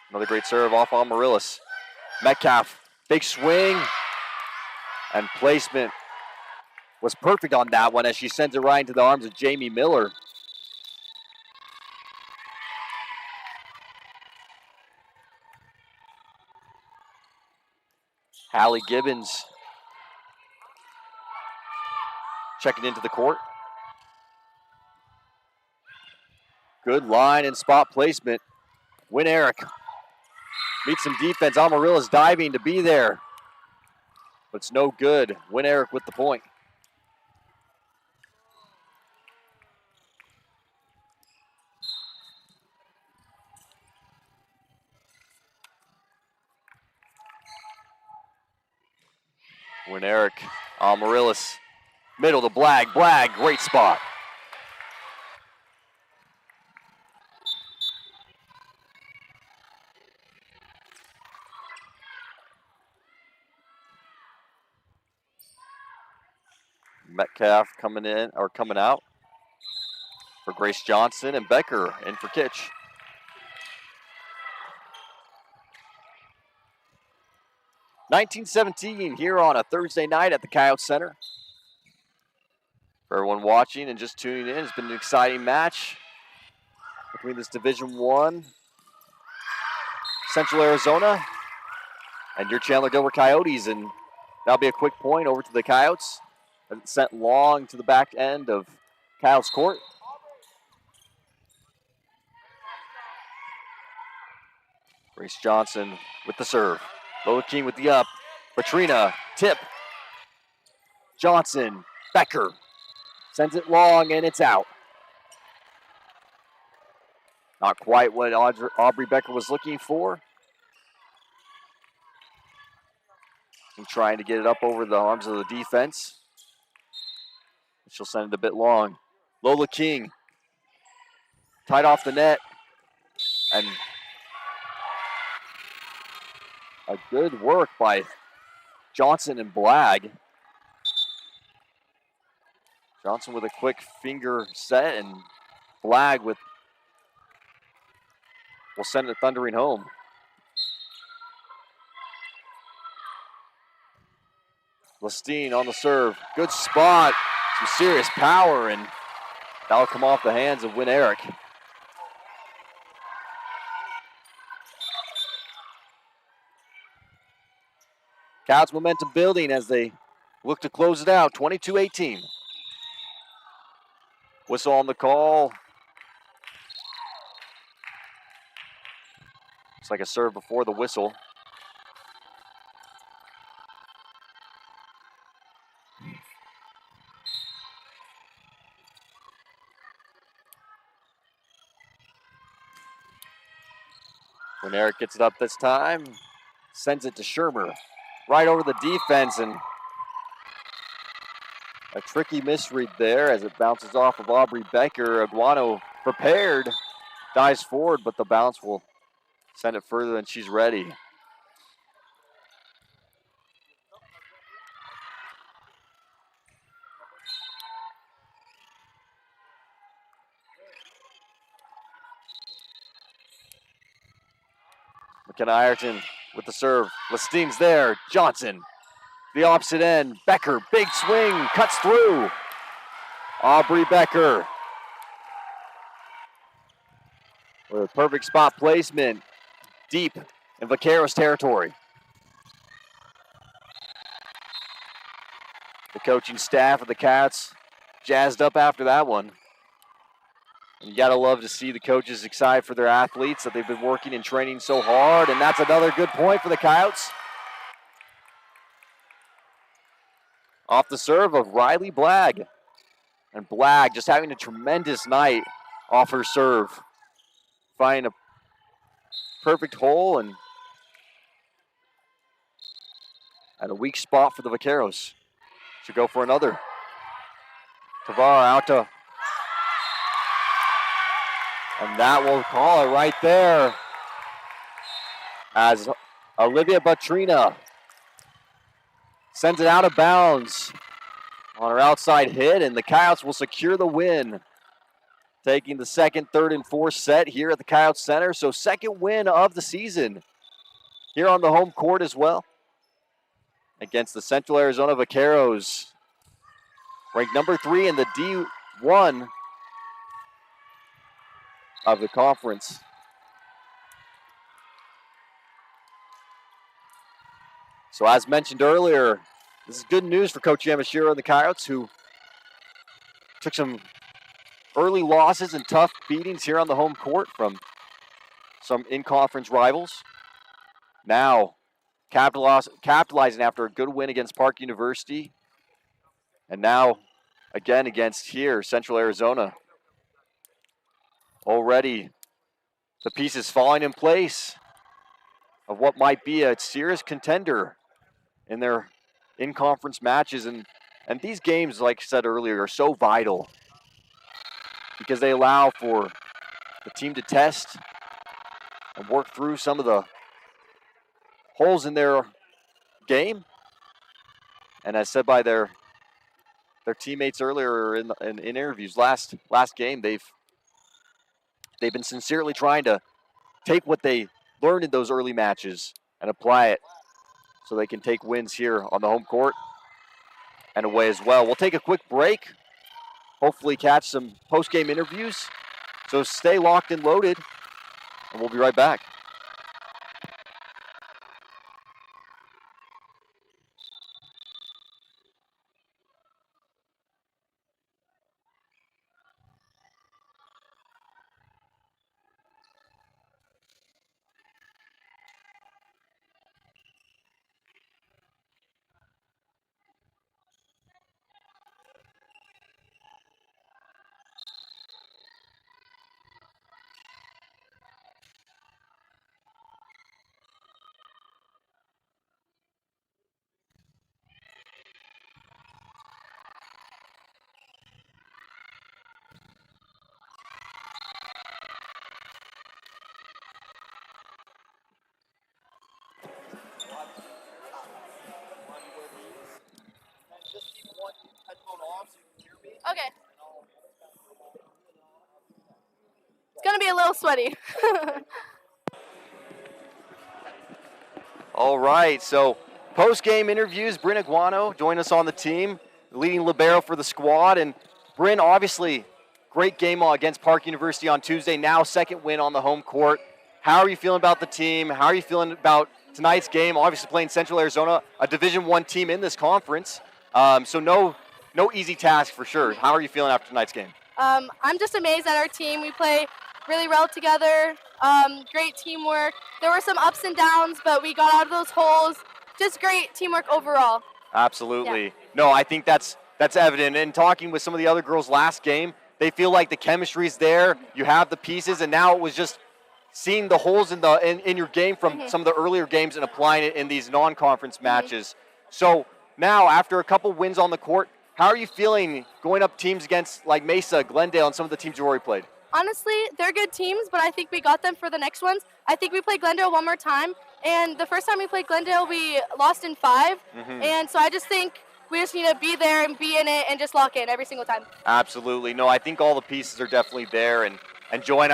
Another great serve off Amarillis. Metcalf, big swing, and placement was perfect on that one as she sends it right into the arms of Jamie Miller. Hallie Gibbons checking into the court. Good line and spot placement. Win Eric meets some defense. Amarilla's diving to be there, but it's no good. Win Eric with the point. Win Eric, Amarillas, middle to Blag. Blag, great spot. Metcalf coming in or coming out for Grace Johnson, and Becker in for Kitch. (1917) here on a Thursday night at the Coyote Center. For everyone watching and just tuning in, it's been an exciting match between this Division I Central Arizona and your Chandler-Gilbert Coyotes, and that'll be a quick point over to the Coyotes. It's sent long to the back end of Coyotes court. Grace Johnson with the serve. Lola King with the up. Patrina, tip. Johnson, Becker. Sends it long and it's out. Not quite what Aubrey Becker was looking for. And trying to get it up over the arms of the defense. She'll send it a bit long. Lola King. Tied off the net. And a good work by Johnson and Blag. Johnson with a quick finger set, and Blag will send it thundering home. Lestine on the serve. Good spot. Some serious power, and that'll come off the hands of Win Eric. Coyotes momentum building as they look to close it out, 22-18. Whistle on the call. Looks like a serve before the whistle. When Eric gets it up this time, sends it to Shermer. Right over the defense, and a tricky misread there as it bounces off of Aubrey Becker. Aguano prepared, dives forward, but the bounce will send it further than she's ready. McKenna Ireton with the serve. Lestine's there. Johnson, the opposite end. Becker, big swing, cuts through. Aubrey Becker with a perfect spot placement deep in Vaqueros territory. The coaching staff of the Cats jazzed up after that one. And you gotta love to see the coaches excited for their athletes that they've been working and training so hard, and that's another good point for the Coyotes. Off the serve of Riley Blag. And Blag just having a tremendous night off her serve. Finding a perfect hole and at a weak spot for the Vaqueros. Should go for another. Tavar out to, and that will call it right there as Olivia Batrina sends it out of bounds on her outside hit, and the Coyotes will secure the win. Taking the second, third, and fourth set here at the Coyote Center. So second win of the season here on the home court as well against the Central Arizona Vaqueros, ranked number 3 in the D1 of the conference. So as mentioned earlier, this is good news for Coach Yamashiro and the Coyotes, who took some early losses and tough beatings here on the home court from some in-conference rivals. Now capitalizing after a good win against Park University, and now again against here, Central Arizona. Already the pieces falling in place of what might be a serious contender in their in-conference matches. And these games, like I said earlier, are so vital because they allow for the team to test and work through some of the holes in their game. And as said by their teammates earlier in interviews last game, they've been sincerely trying to take what they learned in those early matches and apply it so they can take wins here on the home court and away as well. We'll take a quick break, hopefully catch some post-game interviews. So stay locked and loaded, and we'll be right back. Okay. It's going to be a little sweaty. All right, so post-game interviews, Bryn Aguano joined us on the team, leading libero for the squad. And Bryn, obviously, great game against Park University on Tuesday, now second win on the home court. How are you feeling about the team? How are you feeling about tonight's game? Obviously playing Central Arizona, a Division I team in this conference. So no easy task for sure. How are you feeling after tonight's game? I'm just amazed at our team. We play really well together, great teamwork. There were some ups and downs, but we got out of those holes. Just great teamwork overall. Absolutely. Yeah. No, I think that's evident. And talking with some of the other girls last game, they feel like the chemistry's there. You have the pieces, and now it was just seeing the holes in your game from some of the earlier games and applying it in these non-conference matches. So now, after a couple wins on the court, how are you feeling going up teams against like Mesa, Glendale, and some of the teams you already played? Honestly, they're good teams, but I think we got them for the next ones. I think we played Glendale one more time, and the first time we played Glendale, we lost in 5. And so I just think we just need to be there and be in it and just lock in every single time. Absolutely. No, I think all the pieces are definitely there. And Joe and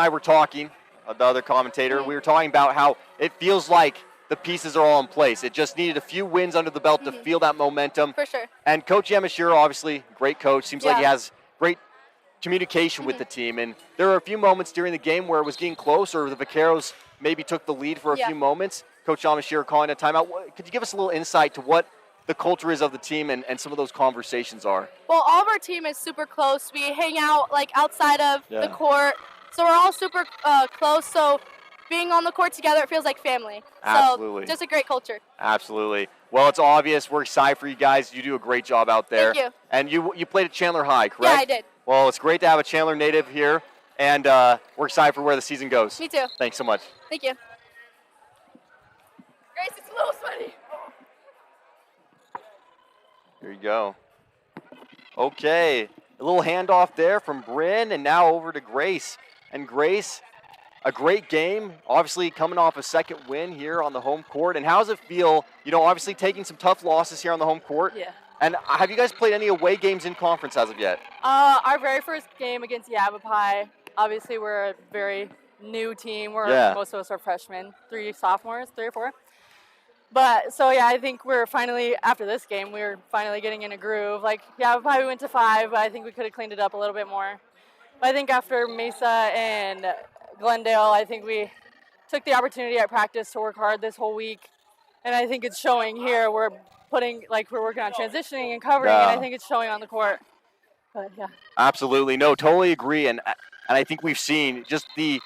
I were talking, the other commentator, we were talking about how it feels like the pieces are all in place. It just needed a few wins under the belt to feel that momentum. For sure. And Coach Yamashiro, obviously, great coach. Seems like he has great communication with the team. And there were a few moments during the game where it was getting close, or the Vaqueros maybe took the lead for a few moments. Coach Yamashiro calling a timeout. Could you give us a little insight to what the culture is of the team and some of those conversations are? Well, all of our team is super close. We hang out like outside of the court. So we're all super close. So being on the court together, it feels like family. Absolutely. So just a great culture. Absolutely. Well, it's obvious. We're excited for you guys. You do a great job out there. Thank you. And you played at Chandler High, correct? Yeah, I did. Well, it's great to have a Chandler native here, and we're excited for where the season goes. Me too. Thanks so much. Thank you. Grace, it's a little sweaty. Here you go. Okay, a little handoff there from Bryn, and now over to Grace. And Grace, a great game, obviously coming off a second win here on the home court. And how does it feel, obviously taking some tough losses here on the home court? Yeah. And have you guys played any away games in conference as of yet? Our very first game against Yavapai, obviously we're a very, new team. Most of us are freshmen, 3 sophomores, 3 or 4. But so yeah, I think we're finally, after this game, we're finally getting in a groove. Like, yeah, we probably went to 5, but I think we could have cleaned it up a little bit more. But I think after Mesa and Glendale, I think we took the opportunity at practice to work hard this whole week. And I think it's showing here. We're working on transitioning and covering, and I think it's showing on the court. But yeah. Absolutely. No, totally agree. And I think we've seen just the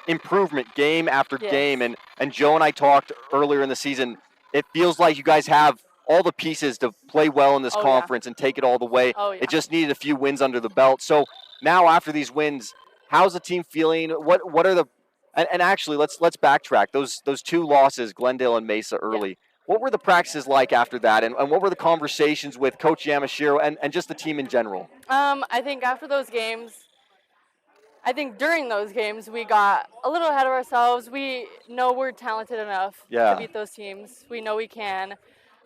improvement game after game. And Joe and I talked earlier in the season. It feels like you guys have all the pieces to play well in this conference and take it all the way. It just needed a few wins under the belt. So now after these wins, how's the team feeling? What are the and actually let's backtrack. Those 2 losses, Glendale and Mesa early. What were the practices like after that, and what were the conversations with Coach Yamashiro and just the team in general? I think after those games, during those games, we got a little ahead of ourselves. We know we're talented enough to beat those teams. We know we can.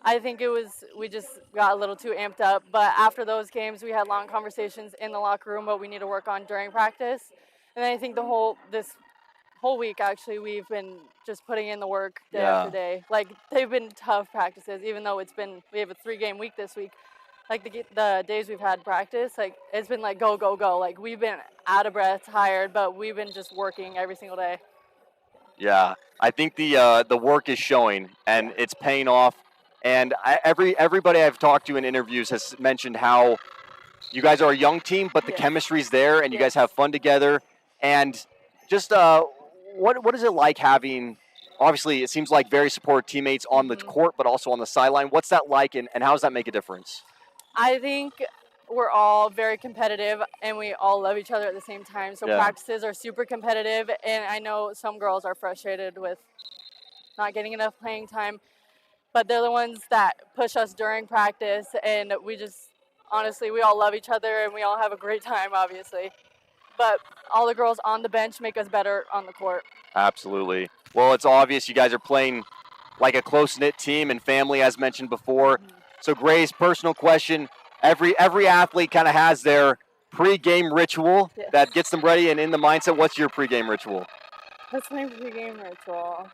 I think we just got a little too amped up. But after those games, we had long conversations in the locker room what we need to work on during practice. And then I think this whole week, actually, we've been just putting in the work day after day. Like, they've been tough practices, even though we have a 3-game week this week. Like, the days we've had practice, like, it's been like go, go, go. Like, we've been out of breath, tired, but we've been just working every single day. Yeah, I think the work is showing, and it's paying off. And everybody I've talked to in interviews has mentioned how you guys are a young team, but the chemistry's there, and you guys have fun together. And just what is it like having, obviously it seems like very supportive teammates on the court, but also on the sideline. What's that like, and how does that make a difference? I think we're all very competitive, and we all love each other at the same time. So practices are super competitive, and I know some girls are frustrated with not getting enough playing time, but they're the ones that push us during practice, and honestly, we all love each other, and we all have a great time, obviously. But all the girls on the bench make us better on the court. Absolutely. Well, it's obvious you guys are playing like a close-knit team and family, as mentioned before. So, Grace, personal question. Every athlete kind of has their pre-game ritual that gets them ready and in the mindset. What's your pre-game ritual? What's my pre-game ritual?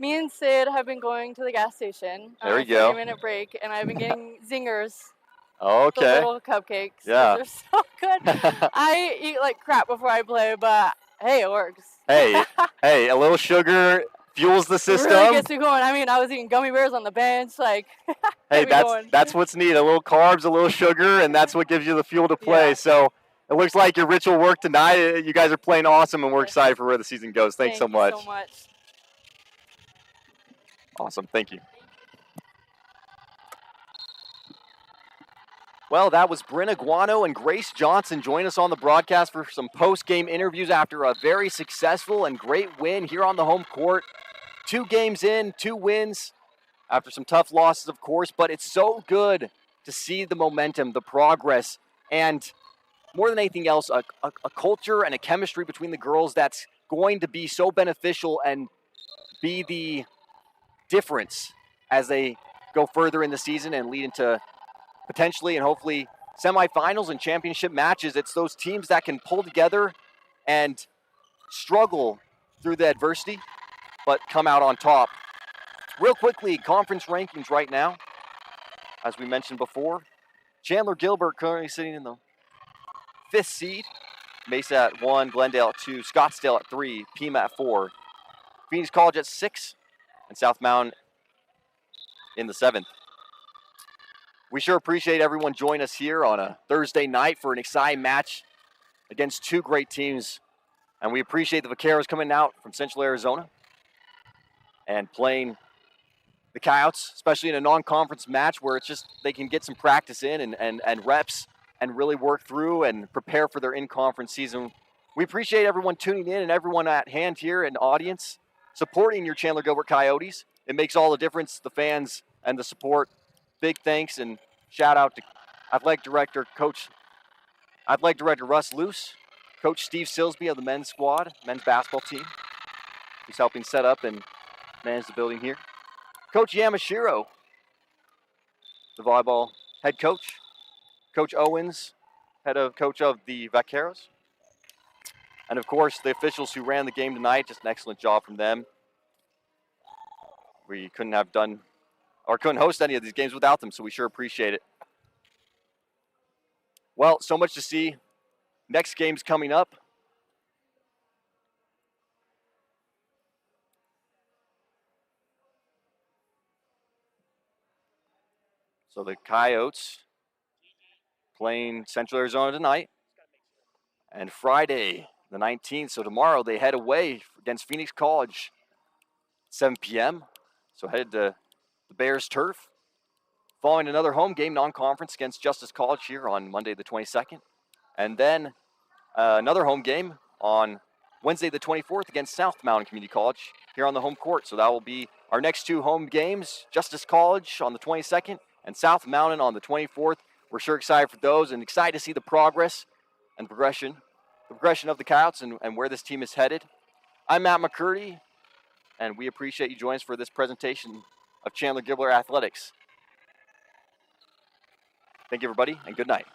Me and Sid have been going to the gas station on a 30-minute break, and I've been getting zingers. Okay. The little cupcakes. Yeah. They're so good. I eat like crap before I play, but hey, it works. Hey, a little sugar fuels the system. It really gets me going. I mean, I was eating gummy bears on the bench. Like, hey, that's what's neat. A little carbs, a little sugar, and that's what gives you the fuel to play. So it looks like your ritual worked tonight. You guys are playing awesome, and we're excited for where the season goes. Thanks so much. Thank you so much. Awesome. Thank you. Well, that was Brenna Guano and Grace Johnson join us on the broadcast for some post-game interviews after a very successful and great win here on the home court. 2 games in, 2 wins after some tough losses, of course, but it's so good to see the momentum, the progress, and more than anything else, a culture and a chemistry between the girls that's going to be so beneficial and be the difference as they go further in the season and lead into potentially and hopefully semifinals and championship matches. It's those teams that can pull together and struggle through the adversity, but come out on top. Real quickly, conference rankings right now. As we mentioned before, Chandler-Gilbert currently sitting in the 5th seed. Mesa at 1, Glendale at 2, Scottsdale at 3, Pima at 4, Phoenix College at 6, and South Mountain in the 7th. We sure appreciate everyone joining us here on a Thursday night for an exciting match against 2 great teams. And we appreciate the Vaqueros coming out from Central Arizona and playing the Coyotes, especially in a non-conference match where it's just they can get some practice in and reps and really work through and prepare for their in-conference season. We appreciate everyone tuning in and everyone at hand here in the audience supporting your Chandler-Gilbert Coyotes. It makes all the difference, the fans and the support. Big thanks and shout out to Athletic Director Russ Luce, Coach Steve Silsby of the men's basketball team. He's helping set up and manage the building here. Coach Yamashiro, the volleyball head coach. Coach Owens, head of coach of the Vaqueros. And, of course, the officials who ran the game tonight, just an excellent job from them. We couldn't have done or couldn't host any of these games without them, so we sure appreciate it. Well, so much to see. Next game's coming up. So the Coyotes playing Central Arizona tonight. And Friday, the 19th, so tomorrow, they head away against Phoenix College, 7 p.m. So headed to the Bears turf. Following another home game, non-conference against Justice College here on Monday the 22nd. And then another home game on Wednesday the 24th against South Mountain Community College here on the home court. So that will be our next two home games, Justice College on the 22nd and South Mountain on the 24th. We're sure excited for those and excited to see the progress and progression of the Coyotes and where this team is headed. I'm Matt McCurdy, and we appreciate you joining us for this presentation of Chandler-Gilbert Athletics. Thank you, everybody, and good night.